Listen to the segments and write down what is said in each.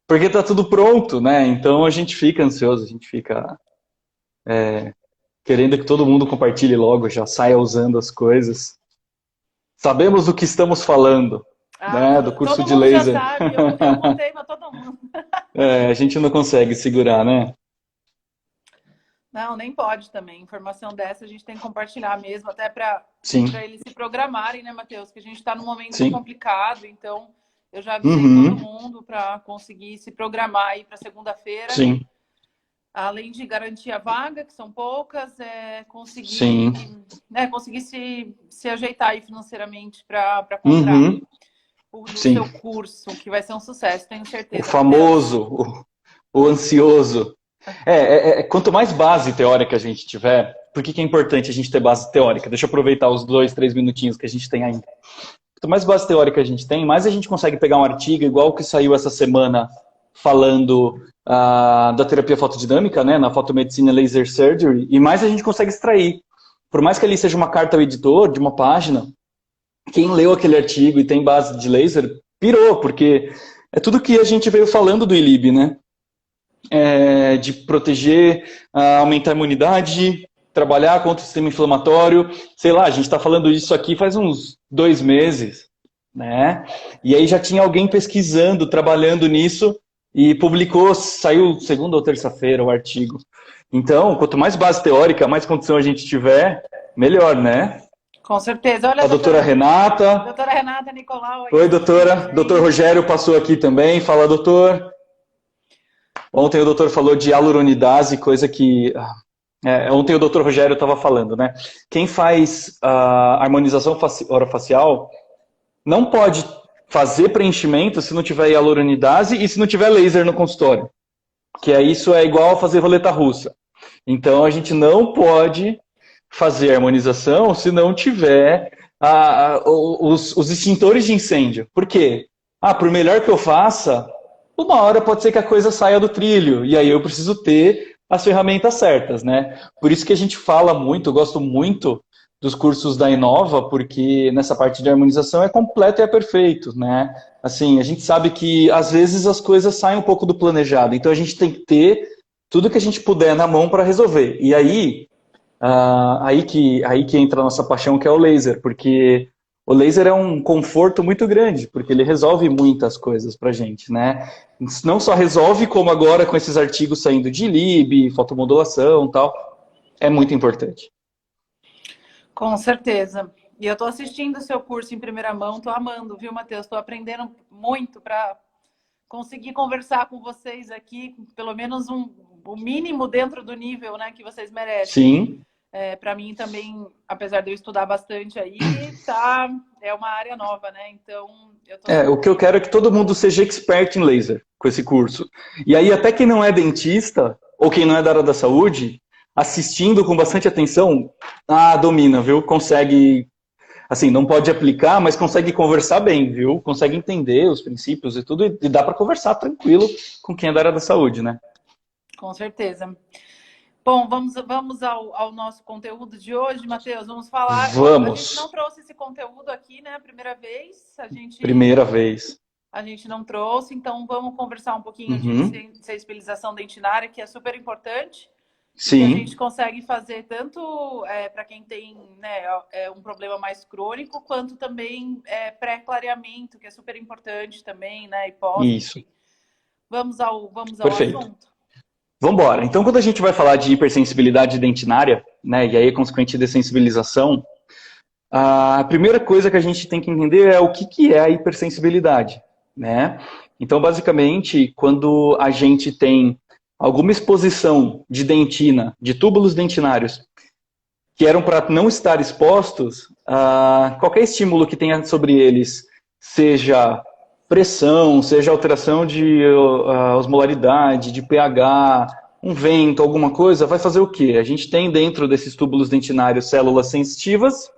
Porque tá tudo pronto, né? Então a gente fica ansioso, a gente fica querendo que todo mundo compartilhe logo, já saia usando as coisas. Sabemos do que estamos falando, Ah, né? Do curso todo de mundo já laser. sabe, eu contei para todo mundo. A gente não consegue segurar, né? Não, nem pode também. Informação dessa a gente tem que compartilhar mesmo, até para Sim, eles se programarem, né, Matheus? Que a gente está num momento sim. complicado, então eu já avisei todo Uhum, mundo para conseguir se programar aí para segunda-feira. sim, Além de garantir a vaga, que são poucas, sim. conseguir se ajeitar aí financeiramente para comprar Uhum, o sim. seu curso, que vai ser um sucesso, tenho O certeza, Matheus. famoso, o ansioso. Quanto mais base teórica a gente tiver, por que é importante a gente ter base teórica? Deixa eu aproveitar os 2, 3 minutinhos que a gente tem ainda. Quanto mais base teórica a gente tem, mais a gente consegue pegar um artigo, igual o que saiu essa semana, falando da terapia fotodinâmica, né, na fotomedicina laser surgery, e mais a gente consegue extrair. Por mais que ali seja uma carta ao editor, de uma página, quem leu aquele artigo e tem base de laser, pirou, porque é tudo que a gente veio falando do ILIB, né? De proteger, aumentar a imunidade, trabalhar contra o sistema inflamatório. Sei lá, a gente está falando isso aqui faz uns 2 meses, né? E aí já tinha alguém pesquisando, trabalhando nisso e publicou, saiu segunda ou terça-feira o artigo. Então, quanto mais base teórica, mais condição a gente tiver, melhor, né? Com certeza. Olha A doutora Renata. doutora Renata Nicolau aí Oi, assistindo a doutora. Doutor gente. Rogério passou aqui também. Fala, doutor. Ontem o doutor falou de hialuronidase, coisa que ontem o Dr. Rogério estava falando, né? Quem faz a harmonização orofacial não pode fazer preenchimento se não tiver hialuronidase e se não tiver laser no consultório. Que isso é igual a fazer roleta russa. Então a gente não pode fazer harmonização se não tiver os extintores de incêndio. Por quê? Por melhor que eu faça, uma hora pode ser que a coisa saia do trilho, e aí eu preciso ter as ferramentas certas, né? Por isso que a gente fala muito, eu gosto muito dos cursos da Inova, porque nessa parte de harmonização é completo e é perfeito, né? Assim, a gente sabe que às vezes as coisas saem um pouco do planejado, então a gente tem que ter tudo que a gente puder na mão para resolver. E aí que entra a nossa paixão, que é o laser, porque o laser é um conforto muito grande, porque ele resolve muitas coisas pra gente, né? Não só resolve, como agora com esses artigos saindo de lib, fotomodulação e tal, é muito importante. Com certeza. E eu estou assistindo o seu curso em primeira mão, estou amando, viu, Matheus? Estou aprendendo muito para conseguir conversar com vocês aqui, pelo menos o mínimo dentro do nível, né, que vocês merecem. Sim. Para mim também, apesar de eu estudar bastante aí, é uma área nova, né? Então, eu estou O super que eu quero é que todo mundo seja expert em laser com esse curso. E aí, até quem não é dentista, ou quem não é da área da saúde, assistindo com bastante atenção, domina, viu? Consegue, assim, não pode aplicar, mas consegue conversar bem, viu? Consegue entender os princípios e tudo, e dá para conversar tranquilo com quem é da área da saúde, né? com certeza. Bom, vamos ao nosso conteúdo de hoje, Matheus. Vamos falar. A gente não Vamos. trouxe esse conteúdo aqui, né? A primeira vez. Primeira vez. A gente não trouxe, então vamos conversar um pouquinho de Uhum. sensibilização dentinária, que é super importante e que a gente Sim, consegue fazer tanto para quem tem, né, um problema mais crônico, quanto também pré-clareamento, que é super importante também, né? E pós, isso. enfim. Vamos ao Perfeito. assunto? Vamos embora. Então, quando a gente vai falar de hipersensibilidade dentinária, né, e aí consequente dessensibilização, a primeira coisa que a gente tem que entender é o que é a hipersensibilidade, né? Então, basicamente, quando a gente tem alguma exposição de dentina, de túbulos dentinários, que eram para não estar expostos, qualquer estímulo que tenha sobre eles, seja pressão, seja alteração de osmolaridade, de pH, um vento, alguma coisa, vai fazer o quê? A gente tem dentro desses túbulos dentinários células sensitivas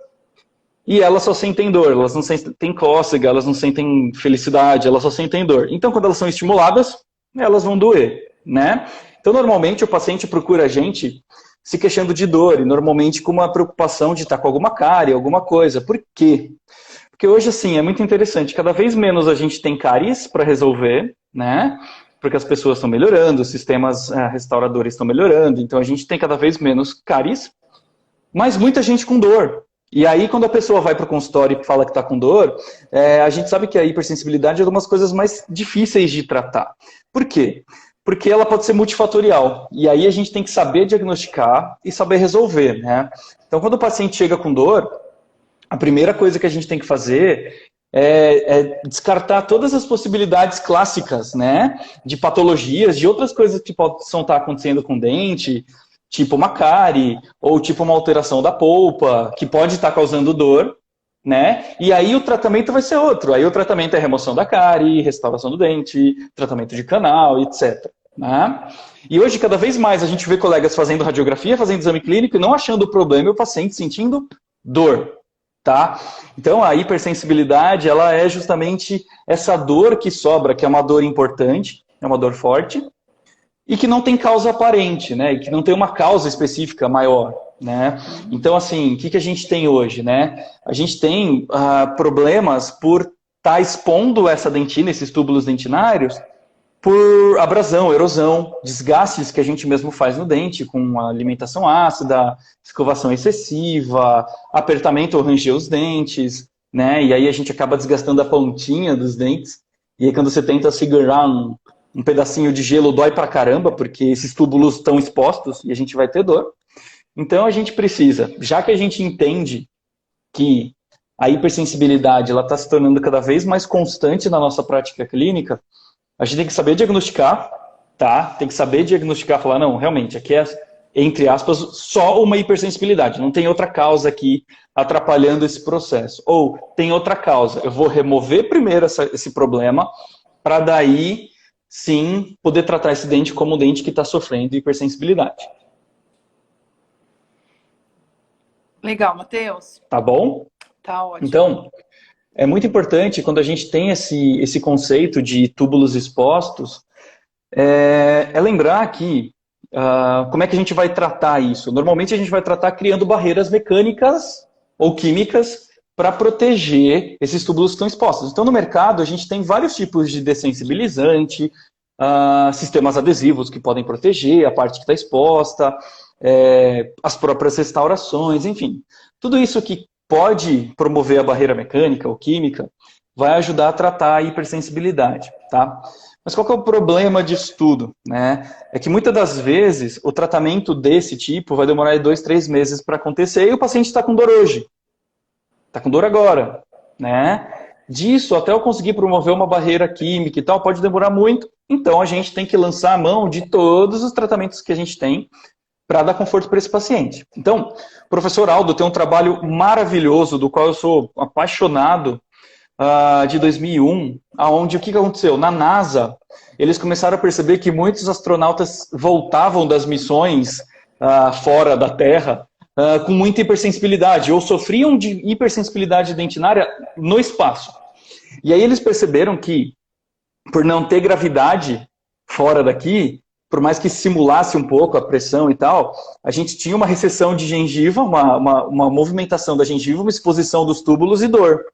e elas só sentem dor, elas não sentem cócega, elas não sentem felicidade, elas só sentem dor. Então, quando elas são estimuladas, elas vão doer, né? Então, normalmente, o paciente procura a gente se queixando de dor, e normalmente com uma preocupação de estar com alguma cárie, alguma coisa. Por quê? Porque hoje, assim, é muito interessante, cada vez menos a gente tem cáries para resolver, né? porque as pessoas estão melhorando, os sistemas restauradores estão melhorando, então a gente tem cada vez menos cáries, mas muita gente com dor. E aí, quando a pessoa vai para o consultório e fala que está com dor, a gente sabe que a hipersensibilidade é uma das coisas mais difíceis de tratar. Por quê? Porque ela pode ser multifatorial. E aí a gente tem que saber diagnosticar e saber resolver, né? Então, quando o paciente chega com dor, a primeira coisa que a gente tem que fazer é descartar todas as possibilidades clássicas, né? De patologias, de outras coisas que possam estar acontecendo com o dente, tipo uma cárie, ou tipo uma alteração da polpa, que pode estar causando dor, né? E aí o tratamento vai ser outro. Aí o tratamento é remoção da cárie, restauração do dente, tratamento de canal, etc. Né? E hoje, cada vez mais, a gente vê colegas fazendo radiografia, fazendo exame clínico e não achando o problema e o paciente sentindo dor. Tá? Então, a hipersensibilidade, ela é justamente essa dor que sobra, que é uma dor importante, é uma dor forte, e que não tem causa aparente, né? E que não tem uma causa específica maior, né? Então, assim, o que a gente tem hoje, né? A gente tem problemas por estar expondo essa dentina, esses túbulos dentinários, por abrasão, erosão, desgastes que a gente mesmo faz no dente, com alimentação ácida, escovação excessiva, apertamento ou ranger os dentes, né? E aí a gente acaba desgastando a pontinha dos dentes. E aí quando você tenta segurar um pedacinho de gelo, dói pra caramba, porque esses túbulos estão expostos e a gente vai ter dor. Então a gente precisa, já que a gente entende que a hipersensibilidade está se tornando cada vez mais constante na nossa prática clínica, a gente tem que saber diagnosticar, tá? Tem que saber diagnosticar, falar, não, realmente, aqui é, entre aspas, só uma hipersensibilidade, não tem outra causa aqui atrapalhando esse processo. Ou tem outra causa, eu vou remover primeiro esse problema, para daí, sim, poder tratar esse dente como um dente que está sofrendo hipersensibilidade. Legal, Matheus. Tá bom? Tá ótimo. Então, é muito importante, quando a gente tem esse conceito de túbulos expostos, lembrar que como é que a gente vai tratar isso. Normalmente a gente vai tratar criando barreiras mecânicas ou químicas para proteger esses túbulos que estão expostos. Então, no mercado, a gente tem vários tipos de dessensibilizante, sistemas adesivos que podem proteger a parte que está exposta, as próprias restaurações, enfim. Tudo isso que pode promover a barreira mecânica ou química, vai ajudar a tratar a hipersensibilidade, tá? Mas qual que é o problema disso tudo, né? É que muitas das vezes o tratamento desse tipo vai demorar 2, 3 meses para acontecer e o paciente está com dor hoje. Está com dor agora, né? Disso, até eu conseguir promover uma barreira química e tal, pode demorar muito. Então a gente tem que lançar a mão de todos os tratamentos que a gente tem para dar conforto para esse paciente. Então, o professor Aldo tem um trabalho maravilhoso, do qual eu sou apaixonado, de 2001, onde o que aconteceu? Na NASA, eles começaram a perceber que muitos astronautas voltavam das missões fora da Terra com muita hipersensibilidade, ou sofriam de hipersensibilidade dentinária no espaço. E aí eles perceberam que, por não ter gravidade fora daqui, por mais que simulasse um pouco a pressão e tal, a gente tinha uma recessão de gengiva, uma movimentação da gengiva, uma exposição dos túbulos e dor,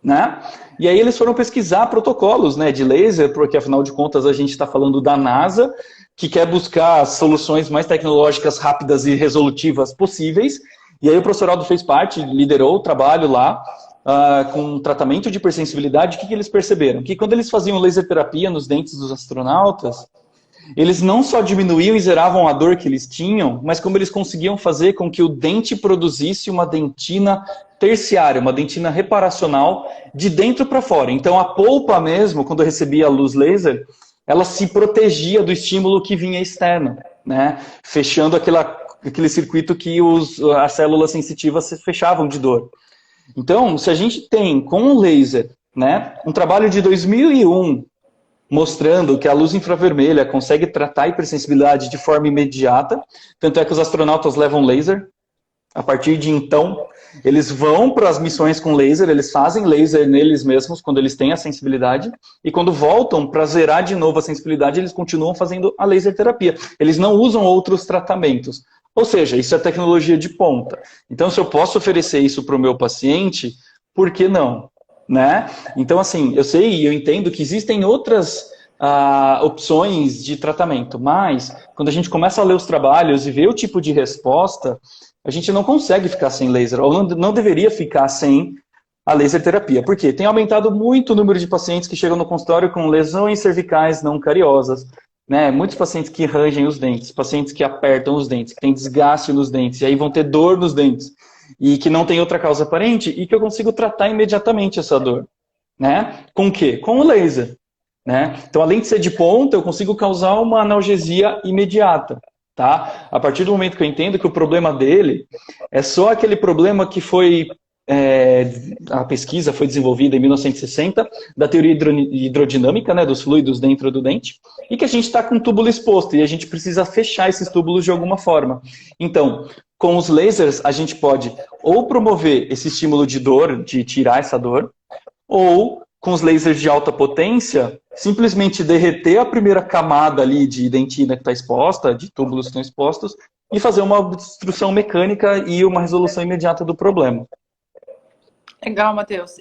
né? E aí eles foram pesquisar protocolos, né, de laser, porque afinal de contas a gente está falando da NASA, que quer buscar soluções mais tecnológicas, rápidas e resolutivas possíveis. E aí o professor Aldo fez parte, liderou o trabalho lá, com tratamento de hipersensibilidade. O que eles perceberam? Que quando eles faziam laser terapia nos dentes dos astronautas, eles não só diminuíam e zeravam a dor que eles tinham, mas como eles conseguiam fazer com que o dente produzisse uma dentina terciária, uma dentina reparacional de dentro para fora. Então a polpa mesmo, quando recebia a luz laser, ela se protegia do estímulo que vinha externo, né? Fechando aquele circuito que as células sensitivas se fechavam de dor. Então, se a gente tem com o laser, né, um trabalho de 2001, mostrando que a luz infravermelha consegue tratar a hipersensibilidade de forma imediata, tanto é que os astronautas levam laser. A partir de então, eles vão para as missões com laser, eles fazem laser neles mesmos quando eles têm a sensibilidade, e quando voltam para zerar de novo a sensibilidade, eles continuam fazendo a laser terapia. Eles não usam outros tratamentos. Ou seja, isso é tecnologia de ponta. Então, se eu posso oferecer isso para o meu paciente, por que não? Né? Então, assim, eu sei e eu entendo que existem outras opções de tratamento, mas quando a gente começa a ler os trabalhos e ver o tipo de resposta, a gente não consegue ficar sem laser, ou não deveria ficar sem a laser terapia. Por quê? Tem aumentado muito o número de pacientes que chegam no consultório com lesões cervicais não cariosas, né? Muitos pacientes que rangem os dentes, pacientes que apertam os dentes, que têm desgaste nos dentes, e aí vão ter dor nos dentes, e que não tem outra causa aparente, e que eu consigo tratar imediatamente essa dor, né? Com o quê? Com o laser, né? Então, além de ser de ponta, eu consigo causar uma analgesia imediata, tá? A partir do momento que eu entendo que o problema dele é só aquele problema que foi a pesquisa foi desenvolvida em 1960 da teoria hidrodinâmica, né, dos fluidos dentro do dente, e que a gente está com um túbulo exposto e a gente precisa fechar esses túbulos de alguma forma. Então, com os lasers, a gente pode ou promover esse estímulo de dor, de tirar essa dor, ou com os lasers de alta potência, simplesmente derreter a primeira camada ali de dentina que está exposta, de túbulos que estão expostos, e fazer uma obstrução mecânica e uma resolução imediata do problema. Legal, Matheus.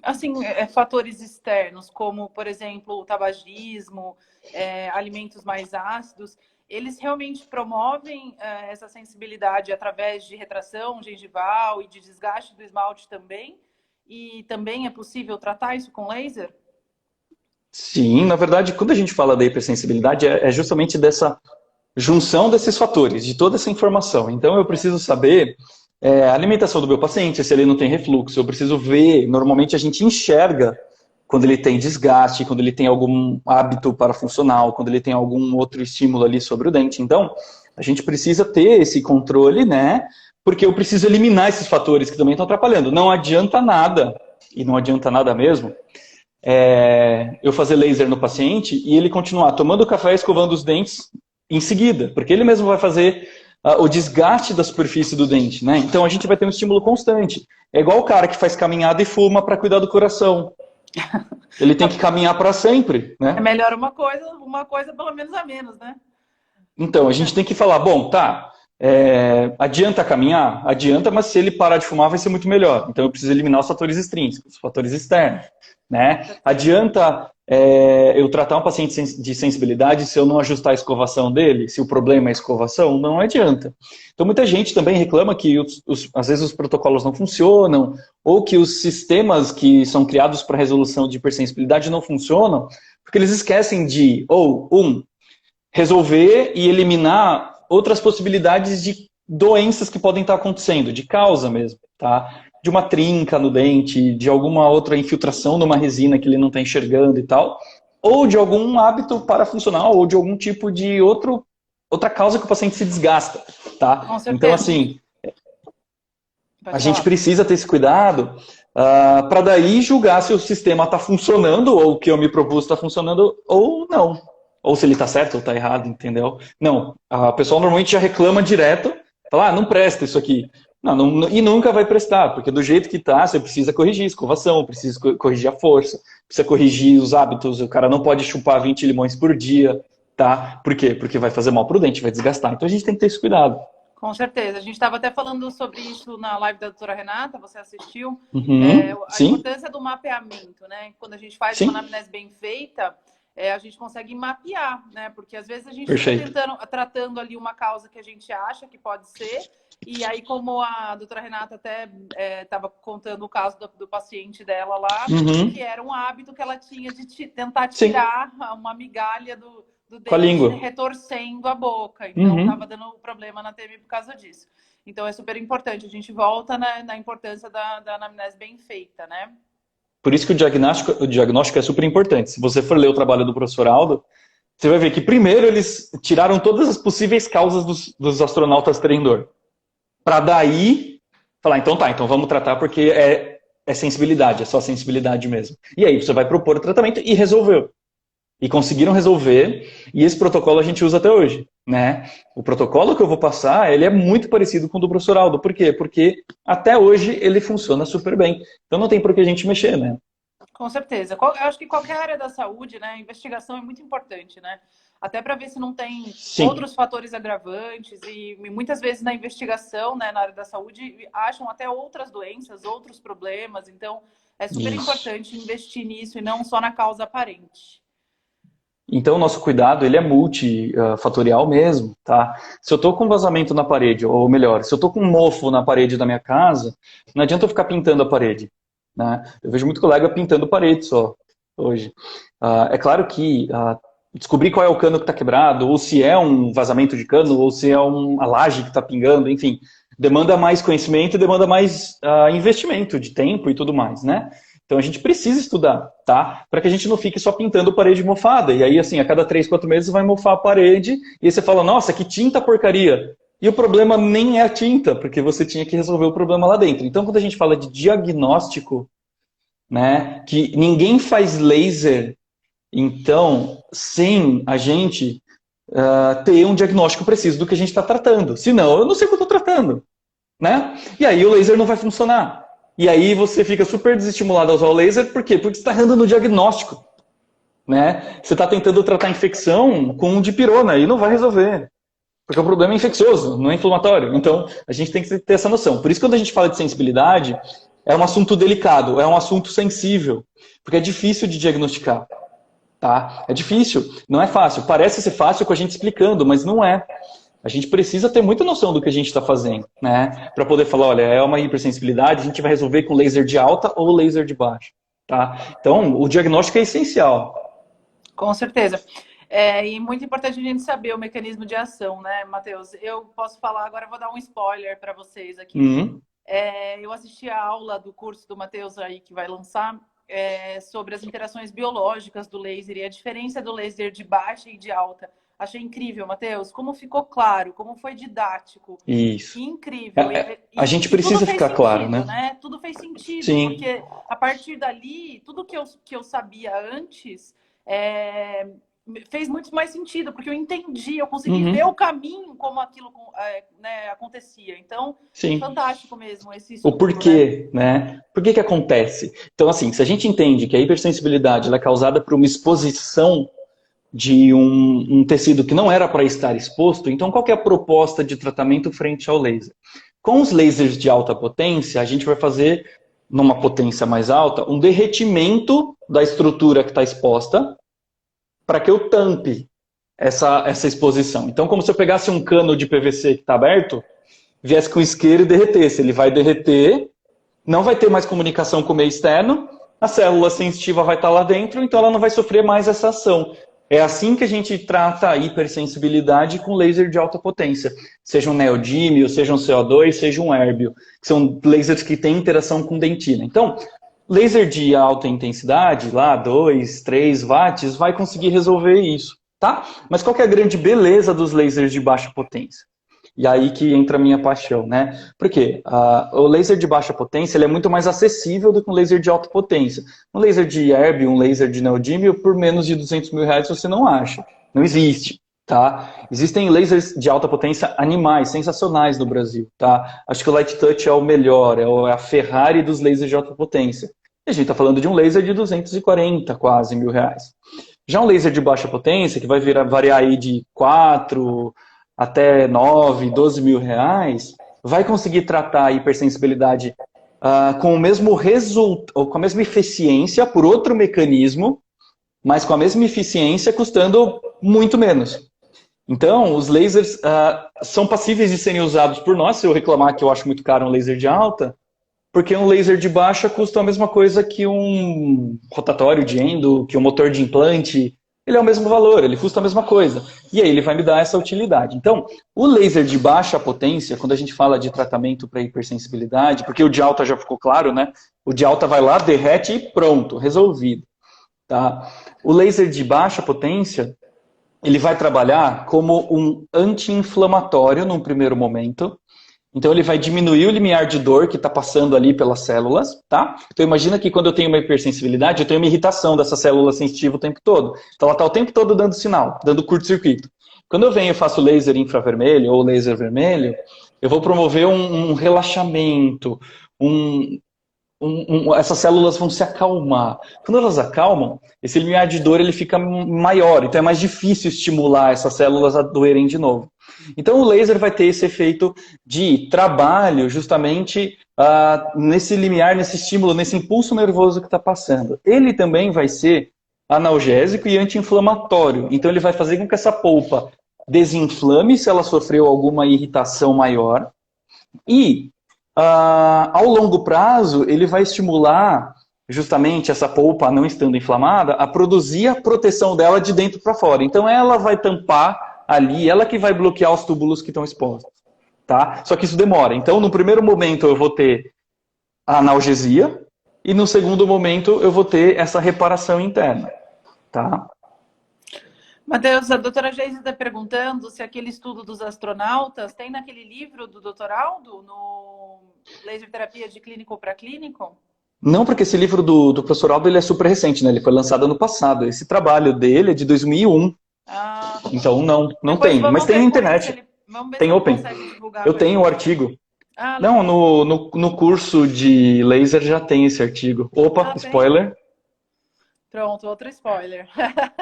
Assim, fatores externos, como, por exemplo, o tabagismo, alimentos mais ácidos, eles realmente promovem essa sensibilidade através de retração gengival e de desgaste do esmalte também? E também é possível tratar isso com laser? Sim, na verdade, quando a gente fala da hipersensibilidade, é justamente dessa junção desses fatores, de toda essa informação. Então, eu preciso saber a alimentação do meu paciente, se ele não tem refluxo. Eu preciso ver, normalmente a gente enxerga quando ele tem desgaste, quando ele tem algum hábito parafuncional, quando ele tem algum outro estímulo ali sobre o dente. Então, a gente precisa ter esse controle, né? Porque eu preciso eliminar esses fatores que também estão atrapalhando. Não adianta nada, e não adianta nada mesmo, eu fazer laser no paciente e ele continuar tomando café e escovando os dentes em seguida, porque ele mesmo vai fazer o desgaste da superfície do dente, né? Então a gente vai ter um estímulo constante. É igual o cara que faz caminhada e fuma para cuidar do coração. Ele tem que caminhar para sempre, né? É melhor uma coisa pelo menos a menos, né? Então a gente tem que falar, bom, tá, adianta caminhar? Adianta, mas se ele parar de fumar vai ser muito melhor. Então eu preciso eliminar os fatores extrínsecos, os fatores externos, né? Adianta eu tratar um paciente de sensibilidade se eu não ajustar a escovação dele? Se o problema é a escovação? Não adianta. Então muita gente também reclama que às vezes os protocolos não funcionam ou que os sistemas que são criados para resolução de hipersensibilidade não funcionam porque eles esquecem de, resolver e eliminar outras possibilidades de doenças que podem estar acontecendo, de causa mesmo, tá? De uma trinca no dente, de alguma outra infiltração numa resina que ele não está enxergando e tal, ou de algum hábito parafuncional, ou de algum tipo de outra causa que o paciente se desgasta, tá? Com certeza. Então, assim, a gente precisa ter esse cuidado para daí julgar se o sistema está funcionando, ou o que eu me propus está funcionando, ou não. Ou se ele está certo ou está errado, entendeu? Não, a pessoa normalmente já reclama direto, fala, não presta isso aqui. Não, e nunca vai prestar, porque do jeito que está, você precisa corrigir a escovação, precisa corrigir a força, precisa corrigir os hábitos, o cara não pode chupar 20 limões por dia, tá? Por quê? Porque vai fazer mal pro dente, vai desgastar. Então a gente tem que ter esse cuidado. Com certeza. A gente estava até falando sobre isso na live da doutora Renata, você assistiu? A importância do mapeamento, né? Quando a gente faz uma anamnese bem feita, a gente consegue mapear, né? Porque às vezes a gente está tratando ali uma causa que a gente acha que pode ser, e aí como a doutora Renata até estava contando o caso do paciente dela lá, que era um hábito que ela tinha de tentar tirar uma migalha do dente retorcendo a boca. Então, estava dando problema na TEMI por causa disso. Então, é super importante. A gente volta na importância da anamnese bem feita, né? Por isso que o diagnóstico é super importante. Se você for ler o trabalho do professor Aldo, você vai ver que primeiro eles tiraram todas as possíveis causas dos astronautas terem dor. Para daí falar, então vamos tratar porque é sensibilidade, é só sensibilidade mesmo. E aí você vai propor o tratamento e resolveu. E conseguiram resolver, e esse protocolo a gente usa até hoje, né? O protocolo que eu vou passar, ele é muito parecido com o do professor Aldo. Por quê? Porque até hoje ele funciona super bem. Então não tem por que a gente mexer, né? Com certeza. Eu acho que qualquer área da saúde, né, a investigação é muito importante, né? Até para ver se não tem outros fatores agravantes e muitas vezes na investigação, né, na área da saúde, acham até outras doenças, outros problemas. Então, é super importante investir nisso e não só na causa aparente. Então, o nosso cuidado, ele é multifatorial mesmo, tá? Se eu tô com vazamento na parede, ou melhor, se eu tô com um mofo na parede da minha casa, não adianta eu ficar pintando a parede, né? Eu vejo muito colega pintando parede só, hoje. É claro que descobrir qual é o cano que está quebrado, ou se é um vazamento de cano, ou se é a laje que está pingando, enfim, demanda mais conhecimento e demanda mais investimento de tempo e tudo mais, né? Então a gente precisa estudar, tá? Para que a gente não fique só pintando parede mofada. E aí, assim, a cada 3, 4 meses vai mofar a parede, e aí você fala, nossa, que tinta porcaria. E o problema nem é a tinta, porque você tinha que resolver o problema lá dentro. Então, quando a gente fala de diagnóstico, né, que ninguém faz laser, então, sem a gente ter um diagnóstico preciso do que a gente está tratando. Senão, eu não sei o que eu estou tratando, né? E aí o laser não vai funcionar. E aí você fica super desestimulado a usar o laser, por quê? Porque você está errando no diagnóstico, né? Você está tentando tratar a infecção com um dipirona e não vai resolver. Porque o problema é infeccioso, não é inflamatório. Então, a gente tem que ter essa noção. Por isso, quando a gente fala de sensibilidade, é um assunto delicado, é um assunto sensível, porque é difícil de diagnosticar. Tá? É difícil, não é fácil. Parece ser fácil com a gente explicando, mas não é. A gente precisa ter muita noção do que a gente está fazendo, né? Para poder falar, olha, é uma hipersensibilidade, a gente vai resolver com laser de alta ou laser de baixa, tá? Então, o diagnóstico é essencial. Com certeza. E muito importante a gente saber o mecanismo de ação, né, Matheus? Eu posso falar, agora eu vou dar um spoiler para vocês aqui. Eu assisti a aula do curso do Matheus aí, que vai lançar, sobre as interações biológicas do laser e a diferença do laser de baixa e de alta. Achei incrível, Matheus. Como ficou claro, como foi didático. Isso. Incrível. A gente precisa ficar sentido, claro, né? Tudo fez sentido, Sim. porque a partir dali, tudo que eu sabia antes fez muito mais sentido, porque eu entendi, eu consegui ver o caminho como aquilo acontecia. Então, sim, fantástico mesmo esse estudo, o porquê, né? Por que acontece? Então, assim, se a gente entende que a hipersensibilidade ela é causada por uma exposição de um tecido que não era para estar exposto, então qual que é a proposta de tratamento frente ao laser? Com os lasers de alta potência, a gente vai fazer, numa potência mais alta, um derretimento da estrutura que está exposta para que eu tampe essa exposição. Então, como se eu pegasse um cano de PVC que está aberto, viesse com isqueiro e derretesse. Ele vai derreter, não vai ter mais comunicação com o meio externo, a célula sensitiva vai estar lá dentro, então ela não vai sofrer mais essa ação. É assim que a gente trata a hipersensibilidade com laser de alta potência. Seja um neodímio, seja um CO2, seja um hérbio, que são lasers que têm interação com dentina. Então, laser de alta intensidade, lá 2, 3 watts, vai conseguir resolver isso, tá? Mas qual que é a grande beleza dos lasers de baixa potência? E aí que entra a minha paixão, né? Porque o laser de baixa potência ele é muito mais acessível do que um laser de alta potência. Um laser de erbium, um laser de neodímio, por menos de 200 mil reais você não acha. Não existe, tá? Existem lasers de alta potência animais, sensacionais no Brasil, tá? Acho que o Light Touch é o melhor, é a Ferrari dos lasers de alta potência. E a gente está falando de um laser de 240 quase mil reais. Já um laser de baixa potência, que vai variar aí de 4 até 9, 12 mil reais, vai conseguir tratar a hipersensibilidade com o mesmo resultado, com a mesma eficiência, por outro mecanismo, mas com a mesma eficiência, custando muito menos. Então, os lasers são passíveis de serem usados por nós, se eu reclamar que eu acho muito caro um laser de alta, porque um laser de baixa custa a mesma coisa que um rotatório de endo, que um motor de implante. Ele é o mesmo valor, ele custa a mesma coisa. E aí ele vai me dar essa utilidade. Então, o laser de baixa potência, quando a gente fala de tratamento para hipersensibilidade, porque o de alta já ficou claro, né? O de alta vai lá, derrete e pronto, resolvido. Tá? O laser de baixa potência, ele vai trabalhar como um anti-inflamatório num primeiro momento. Então ele vai diminuir o limiar de dor que está passando ali pelas células, tá? Então imagina que quando eu tenho uma hipersensibilidade, eu tenho uma irritação dessa célula sensitiva o tempo todo. Então ela está o tempo todo dando sinal, dando curto-circuito. Quando eu venho e faço laser infravermelho ou laser vermelho, eu vou promover um relaxamento, essas células vão se acalmar. Quando elas acalmam, esse limiar de dor ele fica maior, então é mais difícil estimular essas células a doerem de novo. Então o laser vai ter esse efeito de trabalho justamente nesse limiar, nesse estímulo, nesse impulso nervoso que está passando. Ele também vai ser analgésico e anti-inflamatório. Então ele vai fazer com que essa polpa desinflame se ela sofreu alguma irritação maior. E ao longo prazo ele vai estimular justamente essa polpa, não estando inflamada, a produzir a proteção dela de dentro para fora. Então ela vai tampar ali, ela que vai bloquear os túbulos que estão expostos. Tá? Só que isso demora. Então no primeiro momento eu vou ter a analgesia e no segundo momento eu vou ter essa reparação interna. Tá? Matheus, a doutora Geise está perguntando se aquele estudo dos astronautas tem naquele livro do Dr. Aldo, no Laser Terapia de Clínico para Clínico? Não, porque esse livro do professor Aldo ele é super recente, né? Ele foi lançado ano passado. Esse trabalho dele é de 2001. Então não tem. Mas tem na internet. Tem open. Eu tenho o artigo. Não, no curso de laser já tem esse artigo. Opa, spoiler. Pronto, outro spoiler.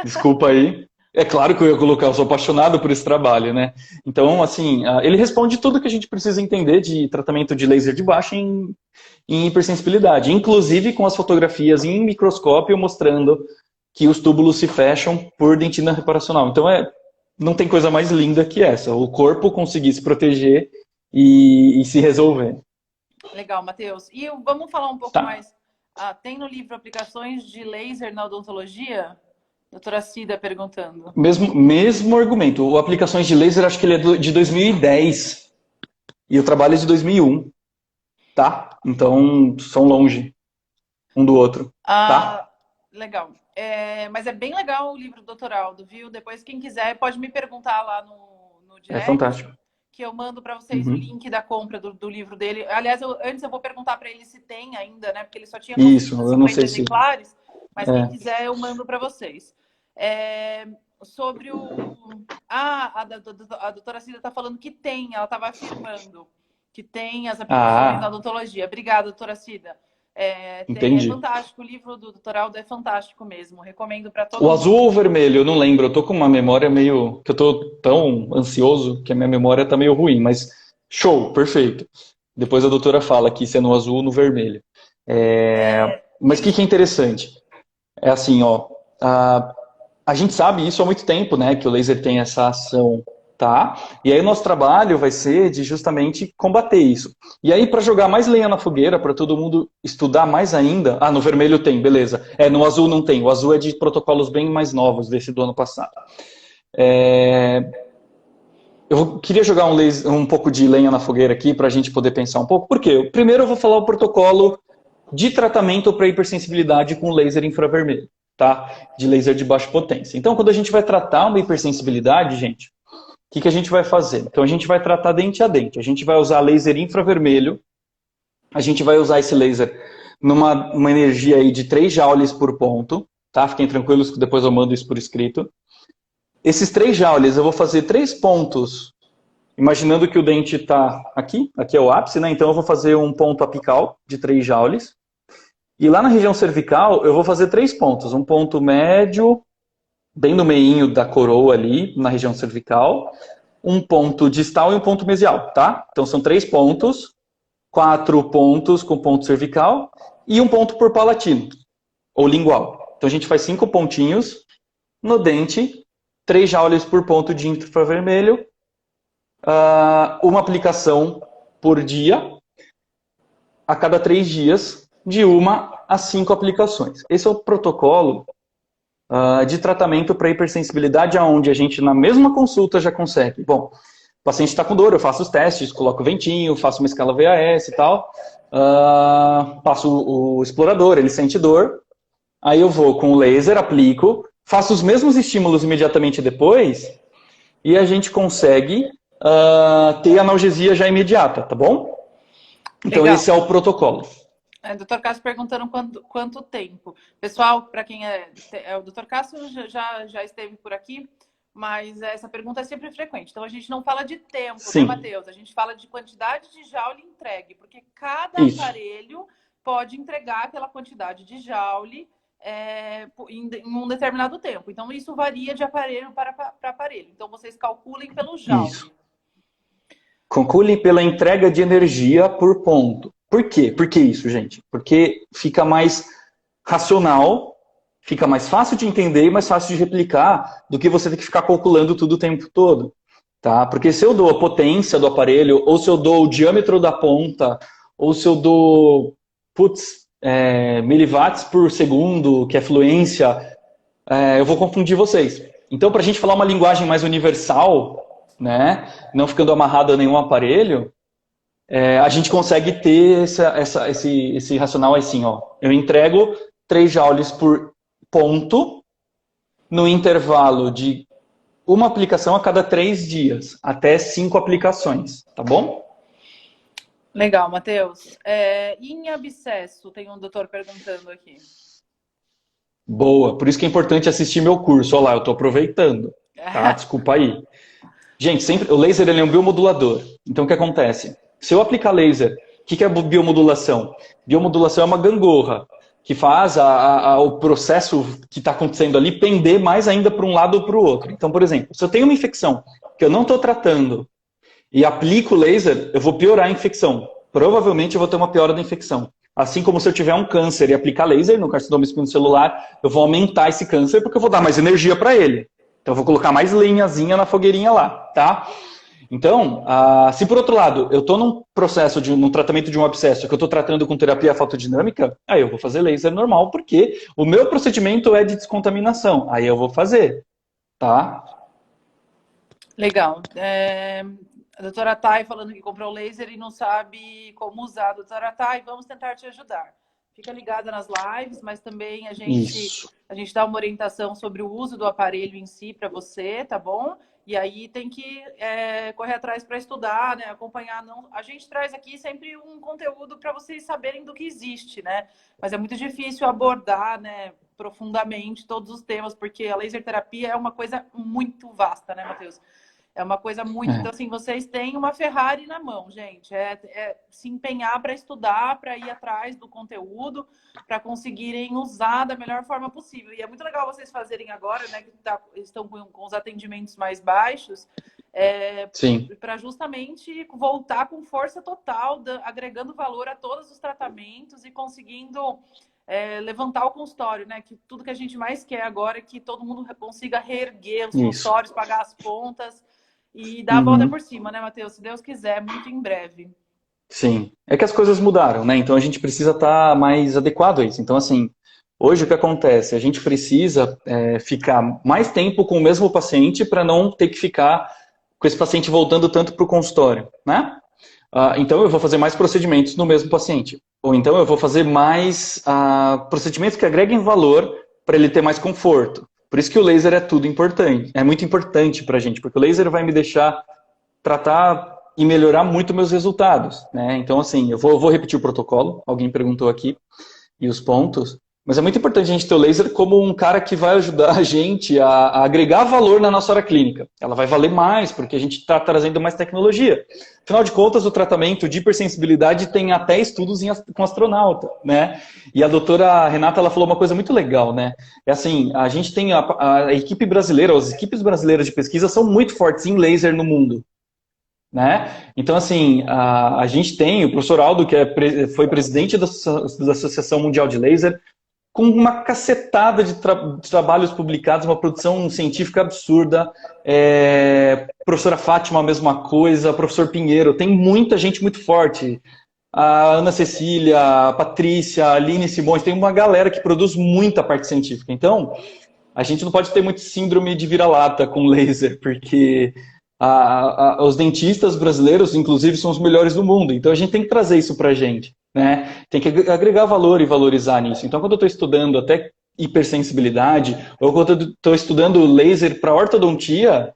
Desculpa aí. É claro que eu ia colocar, eu sou apaixonado por esse trabalho, né? Então, assim, ele responde tudo que a gente precisa entender de tratamento de laser de baixo em hipersensibilidade, inclusive com as fotografias em microscópio mostrando que os túbulos se fecham por dentina reparacional. Então, não tem coisa mais linda que essa, o corpo conseguir se proteger e se resolver. Legal, Matheus. E vamos falar um pouco mais. Tem no livro aplicações de laser na odontologia? Doutora Cida perguntando. Mesmo argumento. O aplicações de laser, acho que ele é de 2010. E o trabalho é de 2001. Tá? Então, são longe um do outro. Tá? Legal. Mas é bem legal o livro do Dr. Aldo, viu? Depois, quem quiser, pode me perguntar lá no direct. É fantástico. Que eu mando para vocês o link da compra do livro dele. Aliás, antes eu vou perguntar para ele se tem ainda, né? Porque ele só tinha 50 exemplares. Mas quem quiser, eu mando para vocês. Sobre a doutora Cida está falando que tem, ela estava afirmando que tem as aplicações da odontologia. Obrigada, doutora Cida. Entendi. É fantástico, o livro do Dr. Aldo é fantástico mesmo, recomendo para todo mundo. O azul ou o vermelho, eu não lembro, eu tô com uma memória meio, que eu tô tão ansioso que a minha memória tá meio ruim, mas show, perfeito. Depois a doutora fala aqui se é no azul ou no vermelho. Mas o que é interessante? É assim, ó, a gente sabe isso há muito tempo, né, que o laser tem essa ação, tá? E aí o nosso trabalho vai ser de justamente combater isso. E aí, para jogar mais lenha na fogueira, para todo mundo estudar mais ainda, no vermelho tem, beleza. No azul não tem, o azul é de protocolos bem mais novos, desse do ano passado. Eu queria jogar um pouco de lenha na fogueira aqui, para a gente poder pensar um pouco. Por quê? Primeiro eu vou falar o protocolo de tratamento para hipersensibilidade com laser infravermelho. Tá? De laser de baixa potência. Então, quando a gente vai tratar uma hipersensibilidade, gente, o que a gente vai fazer? Então, a gente vai tratar dente a dente. A gente vai usar laser infravermelho. A gente vai usar esse laser numa energia aí de 3 joules por ponto. Tá? Fiquem tranquilos que depois eu mando isso por escrito. Esses 3 joules, eu vou fazer 3 pontos. Imaginando que o dente está aqui. Aqui é o ápice, né? Então, eu vou fazer um ponto apical de 3 joules. E lá na região cervical, eu vou fazer 3 pontos. Um ponto médio, bem no meinho da coroa ali, na região cervical. Um ponto distal e um ponto mesial, tá? Então são 3 pontos, 4 pontos com ponto cervical e um ponto por palatino, ou lingual. Então a gente faz 5 pontinhos no dente, 3 joules por ponto de infravermelho, uma aplicação por dia, a cada 3 dias, de 1 a 5 aplicações. Esse é o protocolo de tratamento para hipersensibilidade, onde a gente, na mesma consulta, já consegue. Bom, o paciente está com dor, eu faço os testes, coloco o ventinho, faço uma escala VAS e tal, passo o explorador, ele sente dor, aí eu vou com o laser, aplico, faço os mesmos estímulos imediatamente depois, e a gente consegue ter analgesia já imediata, tá bom? Então esse é o protocolo. Doutor Cássio perguntando quanto tempo. Pessoal, para quem o doutor Cássio já esteve por aqui, mas essa pergunta é sempre frequente. Então, a gente não fala de tempo, né, Matheus? A gente fala de quantidade de joule entregue, porque cada aparelho pode entregar aquela quantidade de joule em um determinado tempo. Então, isso varia de aparelho para aparelho. Então, vocês calculem pelo joule. Calculem pela entrega de energia por ponto. Por quê? Por que isso, gente? Porque fica mais racional Fica mais fácil de entender e mais fácil de replicar do que você ter que ficar calculando tudo o tempo todo. Tá? Porque se eu dou a potência do aparelho, ou se eu dou o diâmetro da ponta, ou se eu dou, miliwatts por segundo, que é fluência, eu vou confundir vocês. Então, para a gente falar uma linguagem mais universal, né, não ficando amarrado a nenhum aparelho, a gente consegue ter esse racional assim, ó. Eu entrego 3 joules por ponto no intervalo de uma aplicação a cada 3 dias, até 5 aplicações, tá bom? Legal, Matheus. Em abscesso, tem um doutor perguntando aqui. Boa, por isso que é importante assistir meu curso. Olha lá, eu estou aproveitando, tá? Desculpa aí. Gente, o laser ele é um biomodulador. Então, o que acontece? Se eu aplicar laser, o que é biomodulação? Biomodulação é uma gangorra que faz o processo que está acontecendo ali pender mais ainda para um lado ou para o outro. Então, por exemplo, se eu tenho uma infecção que eu não estou tratando e aplico laser, eu vou piorar a infecção. Provavelmente eu vou ter uma piora da infecção. Assim como se eu tiver um câncer e aplicar laser no carcinoma espinocelular, eu vou aumentar esse câncer porque eu vou dar mais energia para ele. Então eu vou colocar mais lenhazinha na fogueirinha lá, tá? Então, se por outro lado, eu estou num processo, num tratamento de um abscesso que eu estou tratando com terapia fotodinâmica, aí eu vou fazer laser normal, porque o meu procedimento é de descontaminação. Aí eu vou fazer, tá? Legal. A doutora Thay falando que comprou laser e não sabe como usar. Doutora Thay, vamos tentar te ajudar. Fica ligada nas lives, mas também a gente dá uma orientação sobre o uso do aparelho em si para você, tá bom? E aí tem que correr atrás para estudar, né? Acompanhar. Não... A gente traz aqui sempre um conteúdo para vocês saberem do que existe, né? Mas é muito difícil abordar, né, profundamente todos os temas, porque a laser terapia é uma coisa muito vasta, né, Matheus? É uma coisa muito... Então, assim, vocês têm uma Ferrari na mão, gente. Se empenhar para estudar, para ir atrás do conteúdo, para conseguirem usar da melhor forma possível. E é muito legal vocês fazerem agora, né? Que estão com os atendimentos mais baixos, para justamente voltar com força total, agregando valor a todos os tratamentos e conseguindo... levantar o consultório, né? Que tudo que a gente mais quer agora é que todo mundo consiga reerguer os consultórios, pagar as contas e dar a volta por cima, né, Matheus? Se Deus quiser, muito em breve. Sim. É que as coisas mudaram, né? Então a gente precisa estar mais adequado a isso. Então, assim, hoje o que acontece? A gente precisa ficar mais tempo com o mesmo paciente para não ter que ficar com esse paciente voltando tanto para o consultório, né? Então eu vou fazer mais procedimentos no mesmo paciente. Ou então eu vou fazer mais procedimentos que agreguem valor para ele ter mais conforto. Por isso que o laser é tudo importante. É muito importante para a gente, porque o laser vai me deixar tratar e melhorar muito meus resultados, né? Então, assim, eu vou repetir o protocolo. Alguém perguntou aqui, e os pontos. Mas é muito importante a gente ter o laser como um cara que vai ajudar a gente a agregar valor na nossa hora clínica. Ela vai valer mais, porque a gente está trazendo mais tecnologia. Afinal de contas, o tratamento de hipersensibilidade tem até estudos com astronauta, né? E a doutora Renata, ela falou uma coisa muito legal, né? É assim, a gente tem a equipe brasileira, as equipes brasileiras de pesquisa são muito fortes em laser no mundo. Né? Então, assim, a gente tem o professor Aldo, que foi presidente da Associação Mundial de Laser, com uma cacetada de trabalhos publicados, uma produção científica absurda. Professora Fátima, a mesma coisa. Professor Pinheiro, tem muita gente muito forte. A Ana Cecília, a Patrícia, a Aline Simões, tem uma galera que produz muita parte científica. Então, a gente não pode ter muito síndrome de vira-lata com laser, porque os dentistas brasileiros, inclusive, são os melhores do mundo. Então, a gente tem que trazer isso pra gente. Né? Tem que agregar valor e valorizar nisso. Então, quando eu estou estudando até hipersensibilidade, ou quando eu estou estudando laser para ortodontia,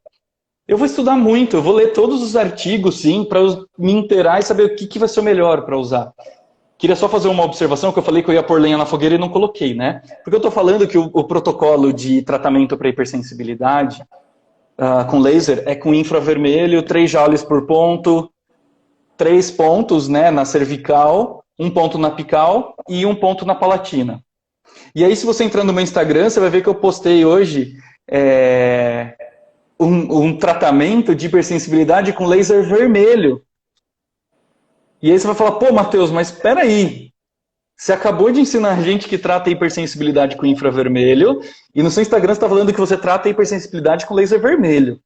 eu vou estudar muito, eu vou ler todos os artigos, sim, para me inteirar e saber o que vai ser o melhor para usar. Queria só fazer uma observação, que eu falei que eu ia pôr lenha na fogueira e não coloquei, né? Porque eu estou falando que o protocolo de tratamento para hipersensibilidade com laser é com infravermelho, 3 joules por ponto, 3 pontos, né, na cervical, 1 ponto na apical e 1 ponto na palatina. E aí, se você entrar no meu Instagram, você vai ver que eu postei hoje um tratamento de hipersensibilidade com laser vermelho. E aí você vai falar, pô, Matheus, mas espera aí. Você acabou de ensinar a gente que trata hipersensibilidade com infravermelho, e no seu Instagram você está falando que você trata hipersensibilidade com laser vermelho.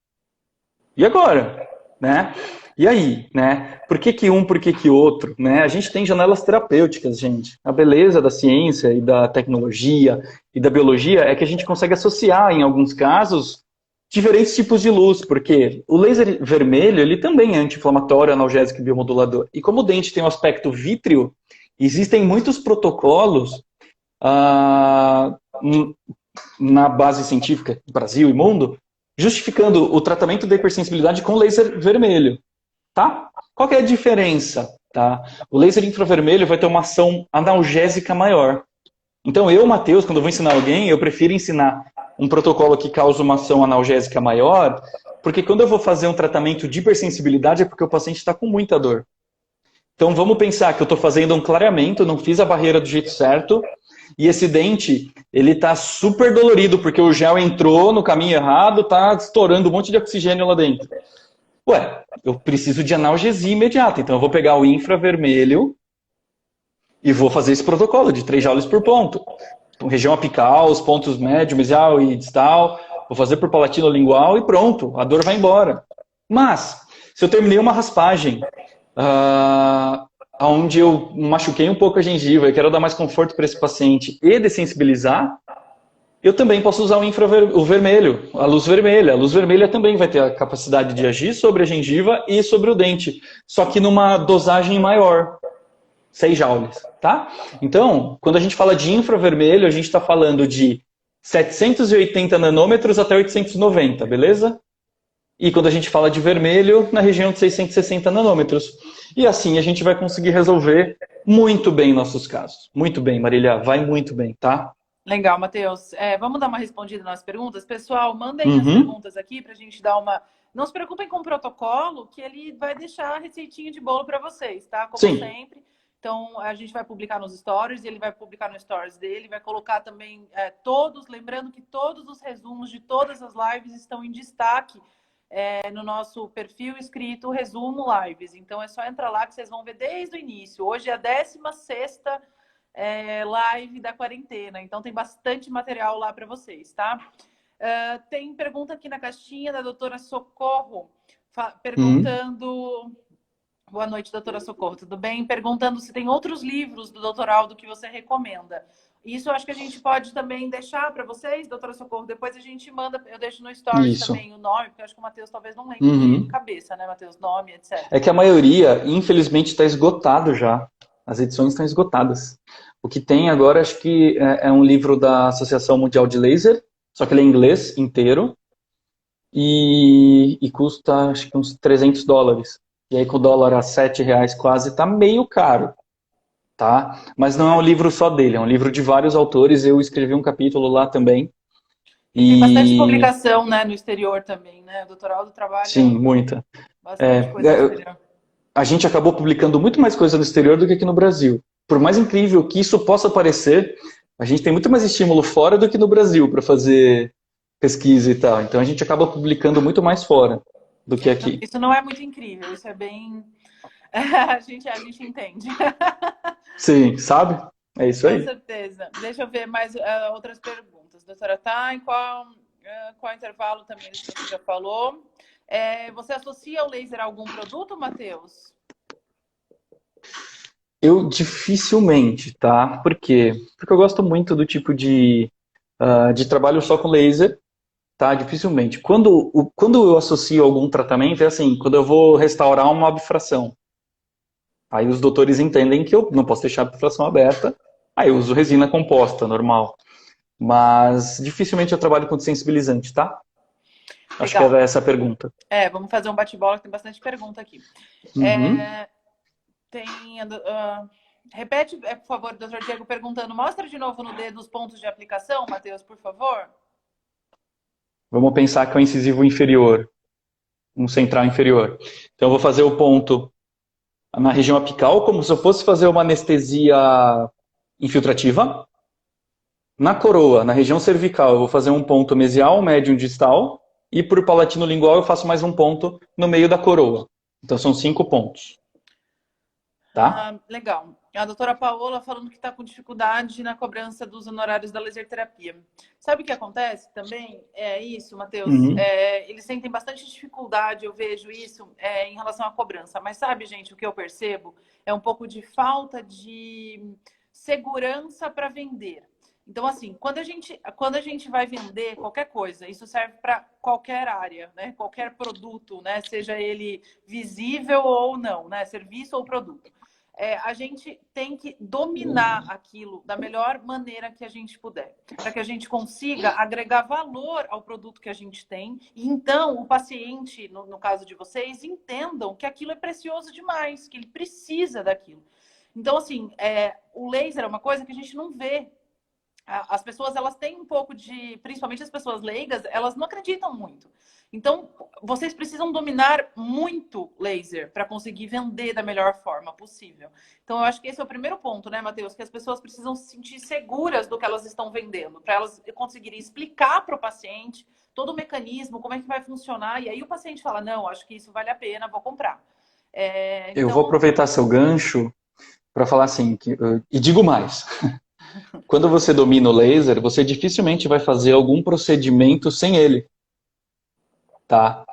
E agora? Né? E aí? Né? Por que que um, por que que outro? Né? A gente tem janelas terapêuticas, gente. A beleza da ciência e da tecnologia e da biologia é que a gente consegue associar, em alguns casos, diferentes tipos de luz, porque o laser vermelho ele também é anti-inflamatório, analgésico e biomodulador. E como o dente tem um aspecto vítreo, existem muitos protocolos na base científica do Brasil e mundo justificando o tratamento da hipersensibilidade com laser vermelho. Tá? Qual que é a diferença? Tá? O laser infravermelho vai ter uma ação analgésica maior. Então eu, Matheus, quando eu vou ensinar alguém, eu prefiro ensinar um protocolo que causa uma ação analgésica maior, porque quando eu vou fazer um tratamento de hipersensibilidade é porque o paciente está com muita dor. Então vamos pensar que eu estou fazendo um clareamento, não fiz a barreira do jeito certo, e esse dente, ele está super dolorido, porque o gel entrou no caminho errado, está estourando um monte de oxigênio lá dentro. Ué, eu preciso de analgesia imediata, então eu vou pegar o infravermelho e vou fazer esse protocolo de 3 joules por ponto. Então, região apical, os pontos médio, mesial e distal, vou fazer por palatino-lingual e pronto, a dor vai embora. Mas, se eu terminei uma raspagem, onde eu machuquei um pouco a gengiva e quero dar mais conforto para esse paciente e dessensibilizar, eu também posso usar o vermelho, a luz vermelha. A luz vermelha também vai ter a capacidade de agir sobre a gengiva e sobre o dente, só que numa dosagem maior, 6 joules, tá? Então, quando a gente fala de infravermelho, a gente está falando de 780 nanômetros até 890, beleza? E quando a gente fala de vermelho, na região de 660 nanômetros. E assim a gente vai conseguir resolver muito bem nossos casos. Muito bem, Marília, vai muito bem, tá? Legal, Matheus. Vamos dar uma respondida nas perguntas? Pessoal, mandem as perguntas aqui para a gente dar uma... Não se preocupem com o protocolo, que ele vai deixar a receitinha de bolo para vocês, tá? Como Sim. sempre. Então, a gente vai publicar nos stories, ele vai publicar no stories dele, vai colocar também lembrando que todos os resumos de todas as lives estão em destaque no nosso perfil escrito Resumo Lives. Então, é só entrar lá que vocês vão ver desde o início. Hoje é a 16ª live da quarentena, então tem bastante material lá para vocês, tá? Tem pergunta aqui na caixinha da doutora Socorro, perguntando... Boa noite, doutora Socorro, tudo bem? Perguntando se tem outros livros do Dr. Aldo que você recomenda. Isso eu acho que a gente pode também deixar para vocês, doutora Socorro. Depois a gente manda, eu deixo no stories também o nome, porque eu acho que o Matheus talvez não lembre de cabeça, né, Matheus? Nome, etc. É que a maioria, infelizmente, está esgotado já. As edições estão esgotadas. O que tem agora, acho que é um livro da Associação Mundial de Laser, só que ele é em inglês inteiro, e custa, acho que uns $300. E aí com o dólar a R$7 quase, tá meio caro, tá? Mas não é um livro só dele, é um livro de vários autores, eu escrevi um capítulo lá também. E tem bastante publicação, né, no exterior também, né? O doutor Aldo trabalha... Sim, muita. Bastante coisa no exterior. A gente acabou publicando muito mais coisa no exterior do que aqui no Brasil. Por mais incrível que isso possa parecer, a gente tem muito mais estímulo fora do que no Brasil para fazer pesquisa e tal. Então a gente acaba publicando muito mais fora do que aqui. Isso não é muito incrível, isso é bem... a gente entende. Sim, sabe? É isso aí. Com certeza. Deixa eu ver mais outras perguntas. Doutora Thay, qual intervalo também você já falou? Você associa o laser a algum produto, Matheus? Eu dificilmente, tá? Por quê? Porque eu gosto muito do tipo de trabalho só com laser, tá? Dificilmente. Quando eu associo algum tratamento, é assim, quando eu vou restaurar uma abfração. Aí os doutores entendem que eu não posso deixar a abfração aberta, aí eu uso resina composta, normal. Mas dificilmente eu trabalho com sensibilizante, tá? Legal. Acho que era essa a pergunta. Vamos fazer um bate-bola, que tem bastante pergunta aqui. Repete, por favor, doutor Diego, perguntando. Mostra de novo no dedo os pontos de aplicação, Matheus, por favor. Vamos pensar que é o incisivo inferior, um central inferior. Então eu vou fazer o ponto na região apical, como se eu fosse fazer uma anestesia infiltrativa. Na coroa, na região cervical, eu vou fazer um ponto mesial, médio, distal. E por palatino lingual eu faço mais um ponto no meio da coroa. Então são 5 pontos. tá? Legal. A doutora Paola falando que está com dificuldade na cobrança dos honorários da laser terapia. Sabe o que acontece também? É isso, Matheus. Uhum. Eles sentem bastante dificuldade, eu vejo isso, em relação à cobrança. Mas sabe, gente, o que eu percebo é um pouco de falta de segurança para vender. Então, assim, quando a gente vai vender qualquer coisa, isso serve para qualquer área, né? Qualquer produto, né? Seja ele visível ou não, né? Serviço ou produto. A gente tem que dominar aquilo da melhor maneira que a gente puder, para que a gente consiga agregar valor ao produto que a gente tem. E então, o paciente, no caso de vocês, entendam que aquilo é precioso demais, que ele precisa daquilo. Então, assim, o laser é uma coisa que a gente não vê. As pessoas, elas têm um pouco de... Principalmente as pessoas leigas, elas não acreditam muito. Então, vocês precisam dominar muito laser para conseguir vender da melhor forma possível. Então, eu acho que esse é o primeiro ponto, né, Matheus? Que as pessoas precisam se sentir seguras do que elas estão vendendo, para elas conseguirem explicar para o paciente todo o mecanismo, como é que vai funcionar. E aí o paciente fala, não, acho que isso vale a pena, vou comprar. Eu vou aproveitar seu gancho para falar assim, e digo mais. Quando você domina o laser, você dificilmente vai fazer algum procedimento sem ele, tá?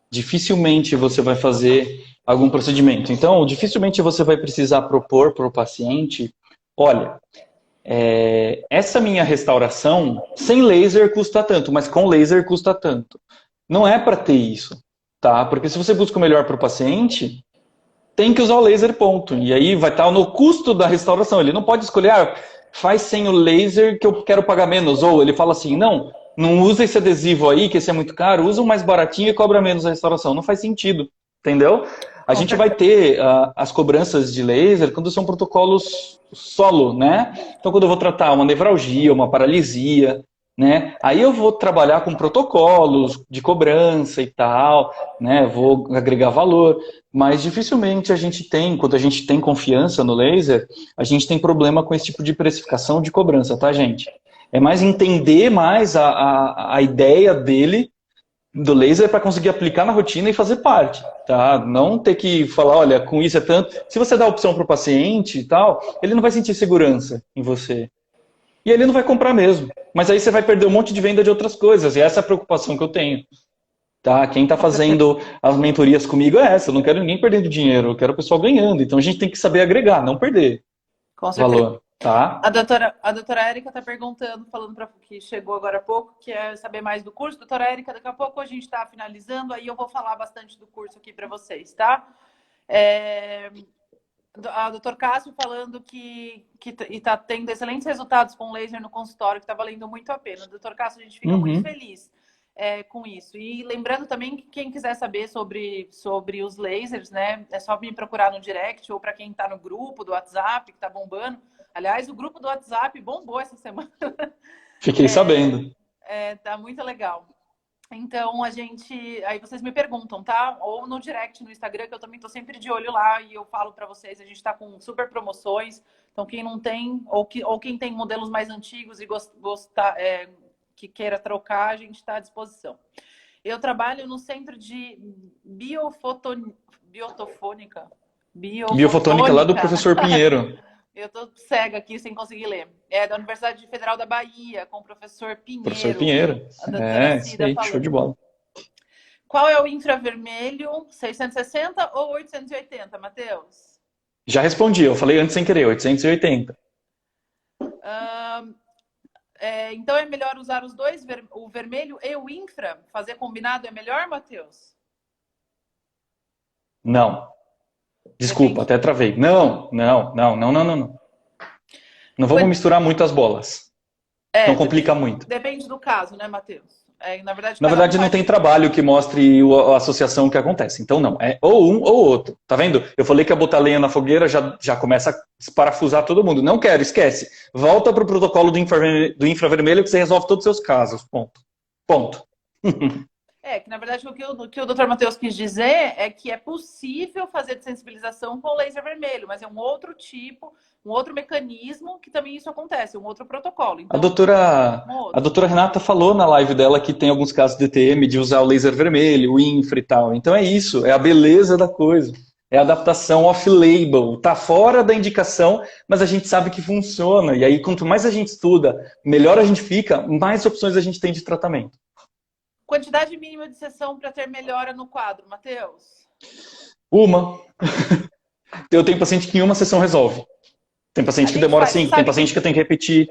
Dificilmente você vai fazer algum procedimento. Então, dificilmente você vai precisar propor para o paciente, olha, essa minha restauração sem laser custa tanto, mas com laser custa tanto. Não é para ter isso, tá? Porque se você busca o melhor para o paciente, tem que usar o laser, ponto. E aí vai estar no custo da restauração. Ele não pode escolher, faz sem o laser que eu quero pagar menos. Ou ele fala assim, não usa esse adesivo aí, que esse é muito caro, usa um mais baratinho e cobra menos a restauração. Não faz sentido, entendeu? A gente vai ter as cobranças de laser quando são protocolos solo, né? Então, quando eu vou tratar uma nevralgia, uma paralisia, né? Aí eu vou trabalhar com protocolos de cobrança e tal, né? Vou agregar valor, mas dificilmente a gente tem, quando a gente tem confiança no laser, a gente tem problema com esse tipo de precificação de cobrança, tá, gente? É mais entender mais a ideia dele, do laser, para conseguir aplicar na rotina e fazer parte, tá? Não ter que falar, olha, com isso é tanto. Se você dá opção para o paciente e tal, ele não vai sentir segurança em você. E ele não vai comprar mesmo. Mas aí você vai perder um monte de venda de outras coisas. E essa é a preocupação que eu tenho. Tá? Quem está fazendo as mentorias comigo é essa. Eu não quero ninguém perdendo dinheiro. Eu quero o pessoal ganhando. Então a gente tem que saber agregar, não perder valor. Tá? A doutora Érica está perguntando, falando para que chegou agora há pouco, que é saber mais do curso. Doutora Érica, daqui a pouco a gente está finalizando, aí eu vou falar bastante do curso aqui para vocês, tá? A doutor Cássio falando que está tendo excelentes resultados com laser no consultório, que está valendo muito a pena. Doutor Cássio, a gente fica muito feliz com isso. E lembrando também que quem quiser saber sobre os lasers, né, é só me procurar no direct, ou para quem está no grupo do WhatsApp, que está bombando. Aliás, o grupo do WhatsApp bombou essa semana. Fiquei sabendo. Tá muito legal. Então, aí vocês me perguntam, tá? Ou no direct no Instagram, que eu também tô sempre de olho lá e eu falo para vocês, a gente tá com super promoções. Então, quem não tem, ou quem tem modelos mais antigos e que queira trocar, a gente está à disposição. Eu trabalho no centro de biofotônica lá do professor Pinheiro. Eu tô cega aqui, sem conseguir ler. É da Universidade Federal da Bahia, com o professor Pinheiro. Professor Pinheiro. Isso aí, show de bola. Qual é o infravermelho? 660 ou 880, Matheus? Já respondi, eu falei antes sem querer, 880. Então é melhor usar os dois, o vermelho e o infra? Fazer combinado é melhor, Matheus? Não. Desculpa, até travei. Não. Não vamos misturar muito as bolas. Não complica muito. Depende do caso, né, Matheus? Na verdade, não tem trabalho que mostre a associação que acontece. Então, não. É ou um ou outro. Tá vendo? Eu falei que ia botar lenha na fogueira, já começa a desparafusar todo mundo. Não quero, esquece. Volta para o protocolo do infravermelho que você resolve todos os seus casos. Ponto. Que na verdade o que o Dr. Matheus quis dizer é que é possível fazer desensibilização com laser vermelho, mas é um outro tipo, um outro mecanismo que também isso acontece, um outro protocolo. Então, a doutora Renata falou na live dela que tem alguns casos de TM de usar o laser vermelho, o infra e tal. Então é isso, é a beleza da coisa. É adaptação off-label, tá fora da indicação, mas a gente sabe que funciona. E aí, quanto mais a gente estuda, melhor a gente fica, mais opções a gente tem de tratamento. Quantidade mínima de sessão para ter melhora no quadro, Matheus? Uma. Eu tenho paciente que em uma sessão resolve. Tem A paciente que gente demora faz, 5, tem paciente que tem que repetir.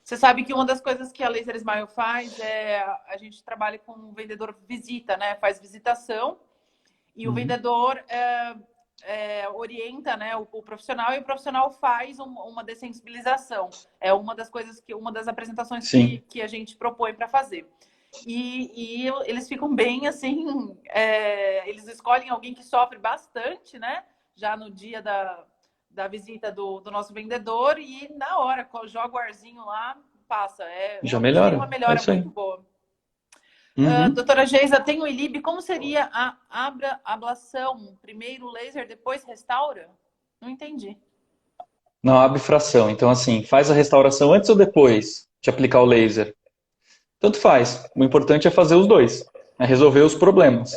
você sabe que uma das coisas que a Laser Smile faz é a gente trabalha com o vendedor visita, né? Faz visitação e o vendedor orienta, né, o profissional e o profissional faz uma dessensibilização. É uma das coisas uma das apresentações que a gente propõe para fazer. E eles ficam bem assim, eles escolhem alguém que sofre bastante, né? Já no dia da visita do nosso vendedor e na hora, joga o arzinho lá, passa. Já Realmente tem uma melhora. melhora muito boa. Doutora Geisa, tem o ILIB, como seria a ablação? Primeiro laser, depois restaura? Não entendi. Não, abfração. Então, assim, faz a restauração antes ou depois de aplicar o laser? Tanto faz. O importante é fazer os dois. É resolver os problemas.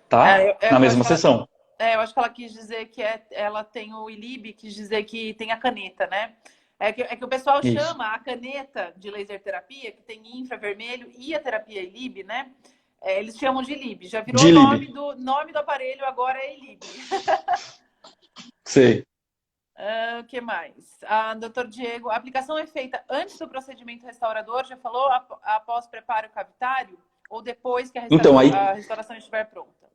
Tá? Na mesma sessão. Eu acho que ela quis dizer que ela tem o ILIB, quis dizer que tem a caneta, né? É que o pessoal chama a caneta de laser terapia, que tem infravermelho, e a terapia ILIB, né? Eles chamam de ILIB. Já virou o nome do aparelho, agora é ILIB. Sei. O que mais? Doutor Diego, a aplicação é feita antes do procedimento restaurador, já falou, após preparo cavitário, ou depois que a restauração estiver pronta?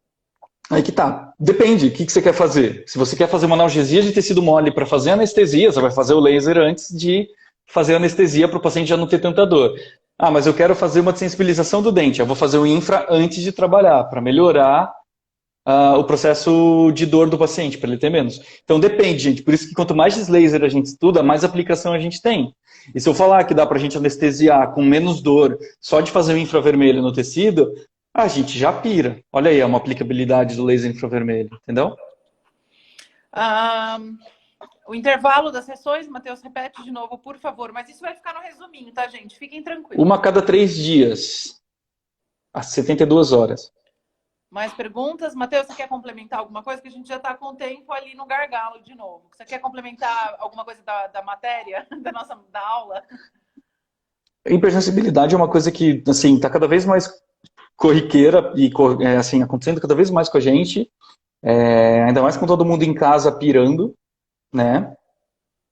Aí que tá. Depende. O que você quer fazer? Se você quer fazer uma analgesia de tecido mole para fazer anestesia, você vai fazer o laser antes de fazer a anestesia para o paciente já não ter tanta dor. Ah, mas eu quero fazer uma desensibilização do dente. Eu vou fazer o infra antes de trabalhar, para melhorar o processo de dor do paciente, para ele ter menos. Então depende, gente. Por isso que quanto mais laser a gente estuda, mais aplicação a gente tem. E se eu falar que dá para a gente anestesiar com menos dor só de fazer o infravermelho no tecido, a gente já pira. Olha aí, é uma aplicabilidade do laser infravermelho, entendeu? O intervalo das sessões, Matheus, repete de novo, por favor. Mas isso vai ficar no resuminho, tá, gente? Fiquem tranquilos. Uma a cada 3 dias, às 72 horas. Mais perguntas? Matheus, você quer complementar alguma coisa? Que a gente já está com o tempo ali no gargalo de novo. Você quer complementar alguma coisa da matéria, da aula? A hipersensibilidade é uma coisa que, assim, está cada vez mais corriqueira e, assim, acontecendo cada vez mais com a gente. Ainda mais com todo mundo em casa pirando, né?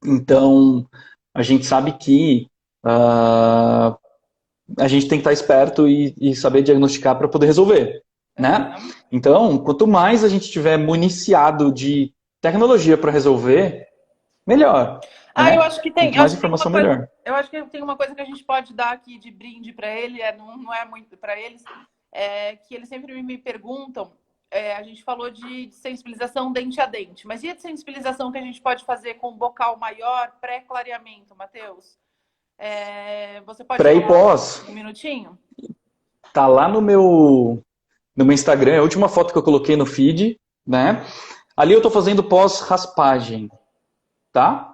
Então, a gente sabe que a gente tem que estar esperto e saber diagnosticar para poder resolver, né? Então, quanto mais a gente tiver municiado de tecnologia para resolver, melhor. Né? Eu acho que tem. Quanto mais informação, melhor. Eu acho que tem uma coisa que a gente pode dar aqui de brinde para ele, não é muito para eles, que eles sempre me perguntam. A gente falou de sensibilização dente a dente, mas e a sensibilização que a gente pode fazer com bocal maior, pré-clareamento, Matheus? Você pode pré e pós. Um minutinho? Tá lá no meu Instagram, é a última foto que eu coloquei no feed, né? Ali eu tô fazendo pós-raspagem, tá?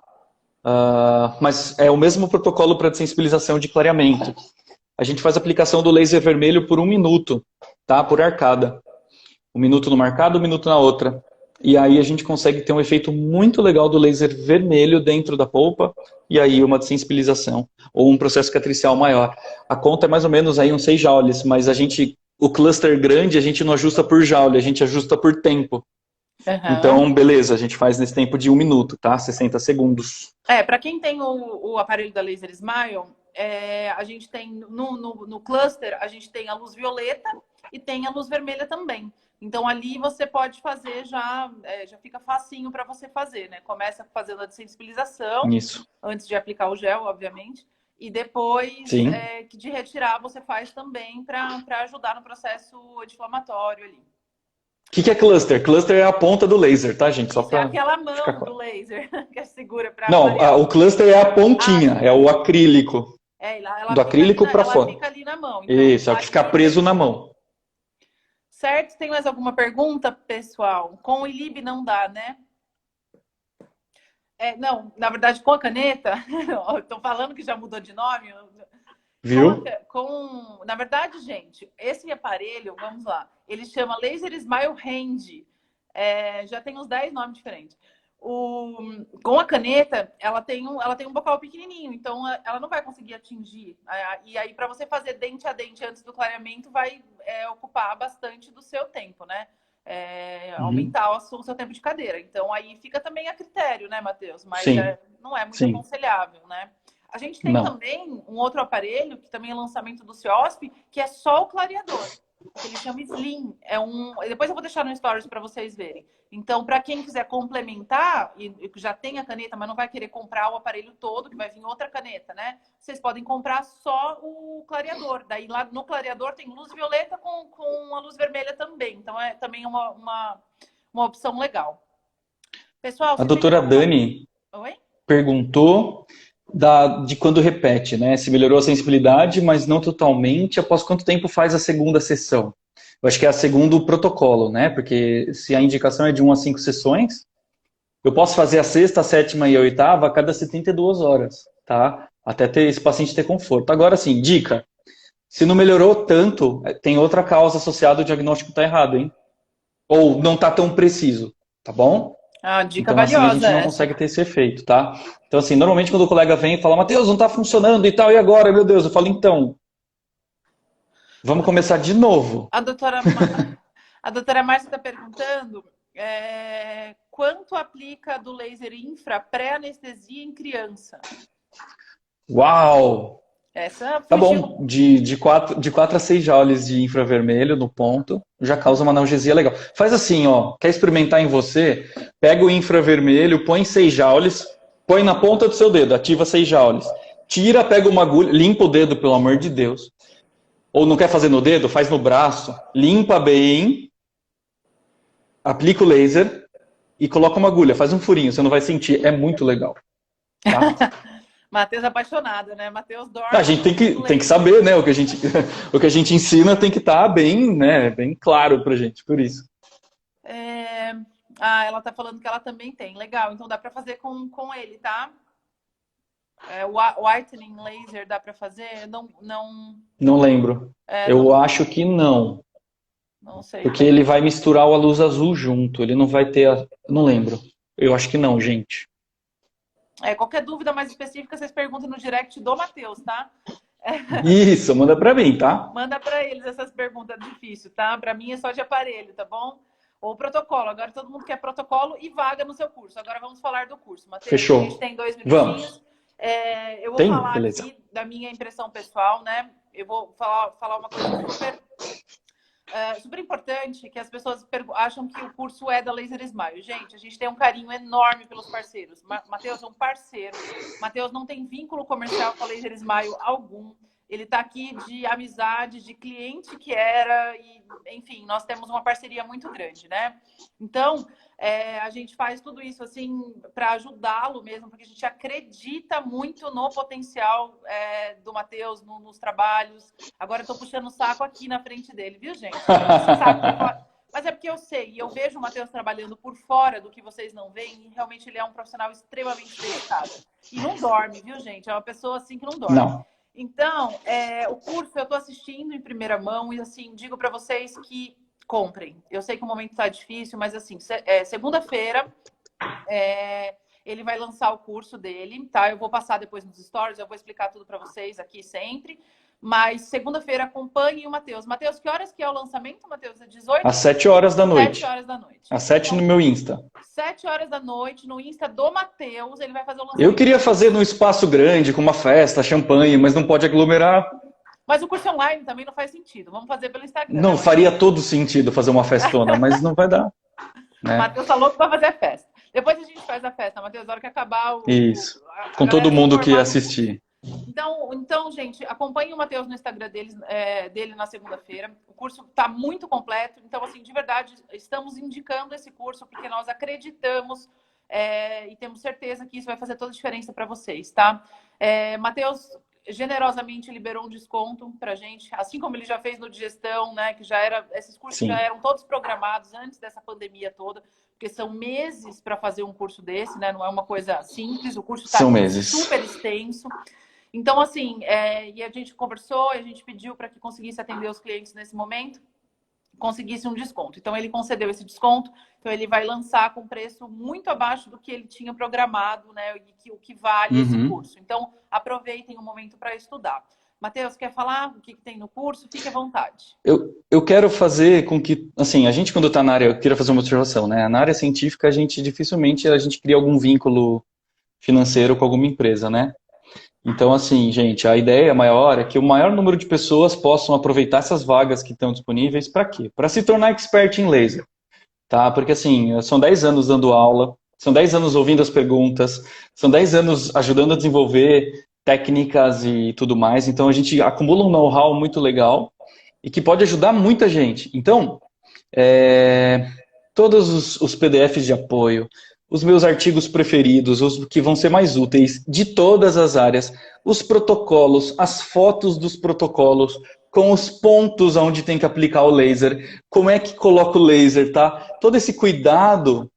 Mas é o mesmo protocolo para desensibilização de clareamento. A gente faz a aplicação do laser vermelho por 1 minuto, tá? Por arcada. 1 minuto numa arcada, 1 minuto na outra. E aí a gente consegue ter um efeito muito legal do laser vermelho dentro da polpa, e aí uma desensibilização, ou um processo cicatricial maior. A conta é mais ou menos aí uns 6 joules, mas o cluster grande a gente não ajusta por joule, a gente ajusta por tempo. Então, beleza, a gente faz nesse tempo de 1 minuto, tá? 60 segundos. Para quem tem o aparelho da Laser Smile, a gente tem no cluster, a gente tem a luz violeta e tem a luz vermelha também. Então, ali você pode fazer já fica facinho para você fazer, né? Começa fazendo a desensibilização, antes de aplicar o gel, obviamente. E depois de retirar, você faz também para ajudar no processo anti-inflamatório ali. O que é cluster? Cluster é a ponta do laser, tá, gente? Só é aquela mão do laser que é segura para... Não, o cluster é a pontinha, é o acrílico. Do acrílico para fora. Ela fica ali na mão. Então, isso, é o que fica preso na mão. Certo? Tem mais alguma pergunta, pessoal? Com o ILIB não dá, né? Não, na verdade, com a caneta, estou falando que já mudou de nome. Viu? Na verdade, gente, esse aparelho, vamos lá, ele chama Laser Smile Hand. Já tem uns 10 nomes diferentes. Com a caneta, ela tem um bocal pequenininho, então ela não vai conseguir atingir. E aí, para você fazer dente a dente antes do clareamento, vai ocupar bastante do seu tempo, né? Aumentar o seu tempo de cadeira. Então, aí fica também a critério, né, Matheus? Mas não é muito aconselhável, né? A gente tem também um outro aparelho, que também é lançamento do CIOSP, que é só o clareador. Que ele chama Slim. Depois eu vou deixar no Stories para vocês verem. Então, para quem quiser complementar, e já tem a caneta, mas não vai querer comprar o aparelho todo, que vai vir outra caneta, né? Vocês podem comprar só o clareador. Daí lá no clareador tem luz violeta com a luz vermelha também. Então, é também uma opção legal. Pessoal, a doutora Dani perguntou de quando repete, né? Se melhorou a sensibilidade, mas não totalmente. Após quanto tempo faz a segunda sessão? Eu acho que é a segundo protocolo, né? Porque se a indicação é de 1 a 5 sessões, eu posso fazer a sexta, a sétima e a oitava a cada 72 horas, tá? Até esse paciente ter conforto. Agora, sim, dica. Se não melhorou tanto, tem outra causa associada, o diagnóstico tá errado, hein? Ou não tá tão preciso, tá bom? Dica então, valiosa, assim, a gente não consegue ter esse efeito, tá? Então, assim, normalmente quando o colega vem e fala, Matheus, não tá funcionando e tal, e agora, meu Deus? Eu falo, então, vamos começar de novo. A doutora Márcia está perguntando quanto aplica do laser infra pré-anestesia em criança? Uau! Essa tá bom, de 4 a 6 joules de infravermelho no ponto, já causa uma analgesia legal. Faz assim, ó, quer experimentar em você? Pega o infravermelho, põe 6 joules, põe na ponta do seu dedo, ativa 6 joules. Tira, pega uma agulha, limpa o dedo, pelo amor de Deus. Ou não quer fazer no dedo? Faz no braço. Limpa bem, aplica o laser e coloca uma agulha. Faz um furinho, você não vai sentir. É muito legal. Tá? Matheus apaixonado, né? Matheus dorme. A gente tem que saber, né? O que a gente ensina tem que estar bem, né? Bem claro pra gente, por isso. Ela tá falando que ela também tem. Legal, então dá pra fazer com ele, tá? O whitening laser dá pra fazer? Não lembro. Eu acho que não. Não sei. Porque ele vai misturar a luz azul junto. Ele não vai ter... Não lembro. Eu acho que não, gente. Qualquer dúvida mais específica, vocês perguntam no direct do Matheus, tá? Isso, manda pra mim, tá? Manda pra eles essas perguntas difíceis, tá? Pra mim é só de aparelho, tá bom? Ou protocolo. Agora todo mundo quer protocolo e vaga no seu curso. Agora vamos falar do curso. Matheus, fechou. A gente tem 2 minutinhos. Eu vou falar Beleza. aqui da minha impressão pessoal, né? Eu vou falar uma coisa super importante, que as pessoas acham que o curso é da Laser Smile. Gente, a gente tem um carinho enorme pelos parceiros. Matheus é um parceiro. Matheus não tem vínculo comercial com a Laser Smile algum. Ele está aqui de amizade, de cliente que era, e, enfim, nós temos uma parceria muito grande, né? Então, a gente faz tudo isso, assim, para ajudá-lo mesmo, porque a gente acredita muito no potencial do Matheus, nos trabalhos. Agora eu estou puxando o saco aqui na frente dele, viu, gente? Mas é porque eu sei, e eu vejo o Matheus trabalhando por fora do que vocês não veem, e realmente ele é um profissional extremamente dedicado. E não dorme, viu, gente? É uma pessoa, assim, que não dorme. Não. Então, o curso eu estou assistindo em primeira mão e, assim, digo para vocês que comprem. Eu sei que o momento está difícil, mas, assim, segunda-feira ele vai lançar o curso dele, tá? Eu vou passar depois nos stories, eu vou explicar tudo para vocês aqui sempre. Mas segunda-feira acompanhem o Matheus. Matheus, que horas que é o lançamento, Matheus? É 18? Às 7 horas da noite. 7 horas da noite. Às 7 no meu Insta. 7 horas da noite no Insta do Matheus, ele vai fazer o lançamento. Eu queria fazer num espaço grande, com uma festa, champanhe, mas não pode aglomerar. Mas o curso online também não faz sentido. Vamos fazer pelo Instagram. Não, faria todo sentido fazer uma festona, mas não vai dar. Né? Matheus tá louco para fazer a festa. Depois a gente faz a festa, Matheus, na hora que acabar Isso. Com todo mundo que assistir. Então, gente, acompanhe o Matheus no Instagram dele na segunda-feira. O curso está muito completo. Então, assim, de verdade, estamos indicando esse curso porque nós acreditamos e temos certeza que isso vai fazer toda a diferença para vocês, tá? Matheus generosamente liberou um desconto para a gente, assim como ele já fez no Digestão, né? Que esses cursos já eram todos programados antes dessa pandemia toda, porque são meses para fazer um curso desse, né? Não é uma coisa simples. O curso está super extenso. Então, assim, e a gente conversou, a gente pediu para que conseguisse atender os clientes nesse momento. conseguisse um desconto. Então, ele concedeu esse desconto, então ele vai lançar com preço muito abaixo do que ele tinha programado, né? E o que vale esse curso. Então, aproveitem o momento para estudar. Matheus, quer falar o que tem no curso? Fique à vontade. Eu quero fazer com que, assim, a gente quando está na área, eu queria fazer uma observação, né? Na área científica, a gente dificilmente cria algum vínculo financeiro com alguma empresa, né? Então, assim, gente, a ideia maior é que o maior número de pessoas possam aproveitar essas vagas que estão disponíveis para quê? Para se tornar expert em laser, tá? Porque, assim, são 10 anos dando aula, são 10 anos ouvindo as perguntas, são 10 anos ajudando a desenvolver técnicas e tudo mais. Então, a gente acumula um know-how muito legal e que pode ajudar muita gente. Então, todos os PDFs de apoio, os meus artigos preferidos, os que vão ser mais úteis de todas as áreas, os protocolos, as fotos dos protocolos, com os pontos onde tem que aplicar o laser, como é que coloca o laser, tá? Todo esse cuidado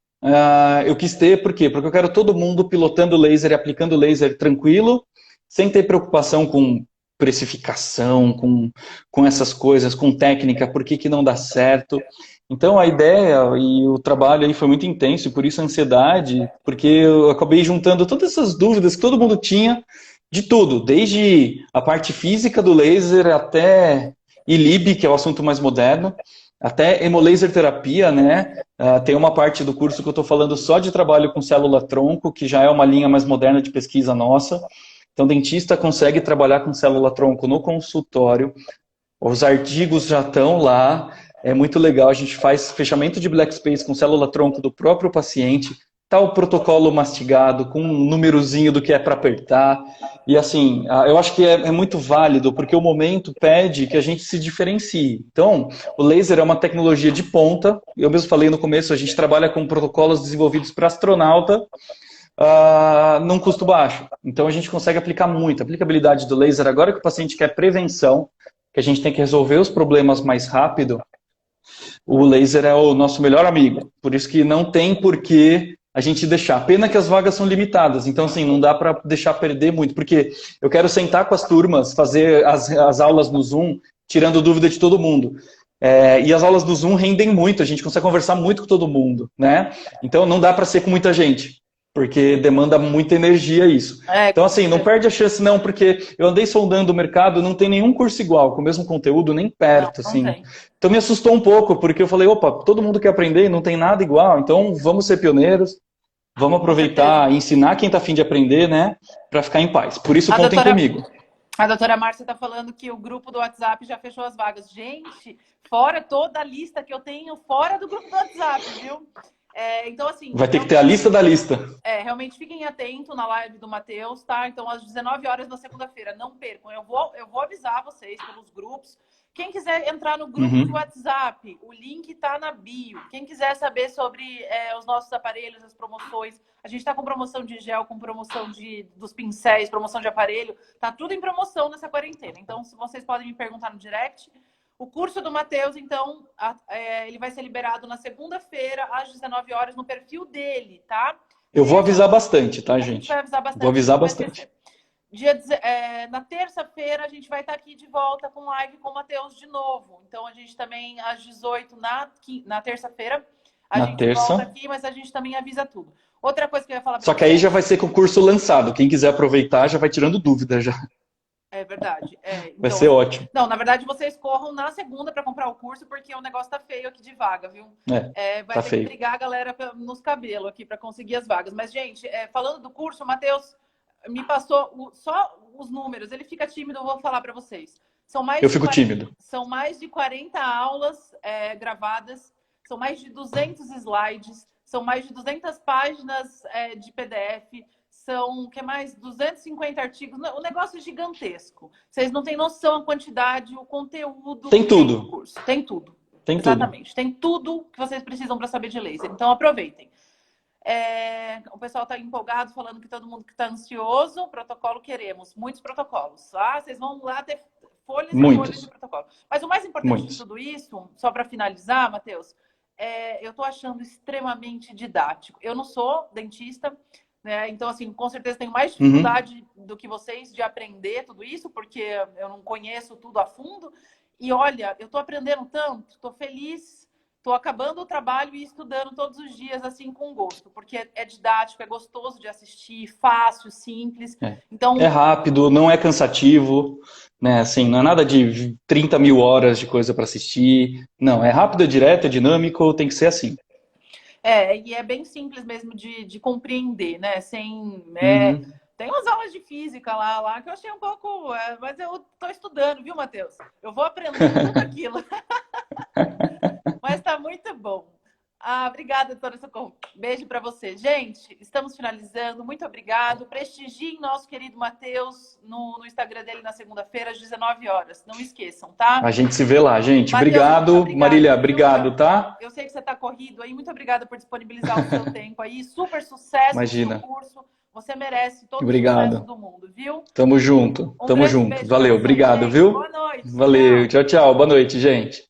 eu quis ter, por quê? Porque eu quero todo mundo pilotando laser e aplicando laser tranquilo, sem ter preocupação com precificação, com essas coisas, com técnica, por que não dá certo. Então a ideia e o trabalho aí foi muito intenso, e por isso a ansiedade, porque eu acabei juntando todas essas dúvidas que todo mundo tinha, de tudo, desde a parte física do laser até ILIB, que é o assunto mais moderno, até hemolaser terapia, né? Tem uma parte do curso que eu estou falando só de trabalho com célula-tronco, que já é uma linha mais moderna de pesquisa nossa. Então, o dentista consegue trabalhar com célula-tronco no consultório, os artigos já estão lá, é muito legal, a gente faz fechamento de black space com célula-tronco do próprio paciente, tá o protocolo mastigado, com um númerozinho do que é para apertar, e assim, eu acho que é muito válido, porque o momento pede que a gente se diferencie. Então, o laser é uma tecnologia de ponta, eu mesmo falei no começo, a gente trabalha com protocolos desenvolvidos para astronauta, num custo baixo. Então a gente consegue aplicar muito. A aplicabilidade do laser, agora que o paciente quer prevenção, que a gente tem que resolver os problemas mais rápido, o laser é o nosso melhor amigo. Por isso que não tem por que a gente deixar. Pena que as vagas são limitadas, então assim, não dá para deixar perder muito, porque eu quero sentar com as turmas, fazer as aulas no Zoom, tirando dúvida de todo mundo. E as aulas do Zoom rendem muito, a gente consegue conversar muito com todo mundo, né? Então não dá para ser com muita gente, porque demanda muita energia isso. Então, assim, não perde a chance não, porque eu andei sondando o mercado, não tem nenhum curso igual, com o mesmo conteúdo, nem perto, não assim. tem. Então me assustou um pouco, porque eu falei, opa, todo mundo quer aprender e não tem nada igual, então vamos ser pioneiros, vamos aproveitar e ensinar quem está a fim de aprender, né, para ficar em paz. Por isso, contem comigo. A doutora Márcia está falando que o grupo do WhatsApp já fechou as vagas. Gente, fora toda a lista que eu tenho, fora do grupo do WhatsApp, viu? Então, assim... Vai ter que ter a lista da lista. Realmente fiquem atentos na live do Matheus, tá? Então, às 19 horas na segunda-feira, não percam. Eu vou avisar vocês pelos grupos. Quem quiser entrar no grupo de WhatsApp, o link tá na bio. Quem quiser saber sobre os nossos aparelhos, as promoções, a gente tá com promoção de gel, com promoção dos pincéis, promoção de aparelho. Tá tudo em promoção nessa quarentena. Então, se vocês podem me perguntar no direct... O curso do Matheus, então, ele vai ser liberado na segunda-feira, às 19 horas, no perfil dele, tá? Eu vou avisar bastante, tá, gente? A gente vai avisar bastante. Vou avisar bastante. Na terça-feira, a gente vai estar aqui de volta com live com o Matheus de novo. Então, a gente também, às 18, na terça-feira, a gente volta aqui, mas a gente também avisa tudo. Outra coisa que eu ia falar... Só que aí já vai ser com o curso lançado. Quem quiser aproveitar, já vai tirando dúvida já. É verdade. Então, vai ser ótimo. Não, na verdade, vocês corram na segunda para comprar o curso, porque o negócio tá feio aqui de vaga, viu? Vai ter que brigar a galera nos cabelos aqui para conseguir as vagas. Mas, gente, falando do curso, o Matheus me passou só os números. Ele fica tímido, eu vou falar para vocês. Eu fico tímido. São mais de 40 aulas gravadas, são mais de 200 slides, são mais de 200 páginas de PDF, são, que mais? 250 artigos. O negócio é gigantesco. Vocês não têm noção a quantidade, o conteúdo. Tem tudo. Do curso. Tem tudo. Tem Exatamente. Tudo. Tem tudo que vocês precisam para saber de laser. Então, aproveitem. O pessoal está empolgado, falando que todo mundo que está ansioso. Protocolo queremos. Muitos protocolos. Vocês vão lá ter folhas e folhas de protocolo. Mas o mais importante de tudo isso, só para finalizar, Matheus, eu estou achando extremamente didático. Eu não sou dentista, então, assim, com certeza tenho mais dificuldade do que vocês de aprender tudo isso, porque eu não conheço tudo a fundo. E olha, eu estou aprendendo tanto, estou feliz, estou acabando o trabalho e estudando todos os dias, assim, com gosto, porque é didático, é gostoso de assistir, fácil, simples. Então, É rápido, não é cansativo, né? Assim, não é nada de 30 mil horas de coisa para assistir. Não, é rápido, é direto, é dinâmico, tem que ser assim. e é bem simples mesmo de compreender, né? Uhum. Tem umas aulas de física lá que eu achei um pouco. Mas eu estou estudando, viu, Matheus? Eu vou aprender tudo aquilo. Mas está muito bom. Obrigada, doutora Socorro. Beijo para você. Gente, estamos finalizando. Muito obrigado. Prestigiem nosso querido Matheus no Instagram dele na segunda-feira, às 19 horas. Não esqueçam, tá? A gente se vê lá, gente. Matheus, muito Obrigado. obrigada, Marília, viu? obrigado, tá? Eu sei que você está corrido aí. Muito obrigada por disponibilizar o seu tempo aí. Super sucesso no seu Imagina. curso. Você merece todo o sucesso Obrigado. do mundo, viu? Tamo junto. Um Tamo grande junto. beijo para Valeu, vocês, obrigado, gente. viu? Boa noite. Valeu. Tchau. Tchau, tchau. Boa noite, gente.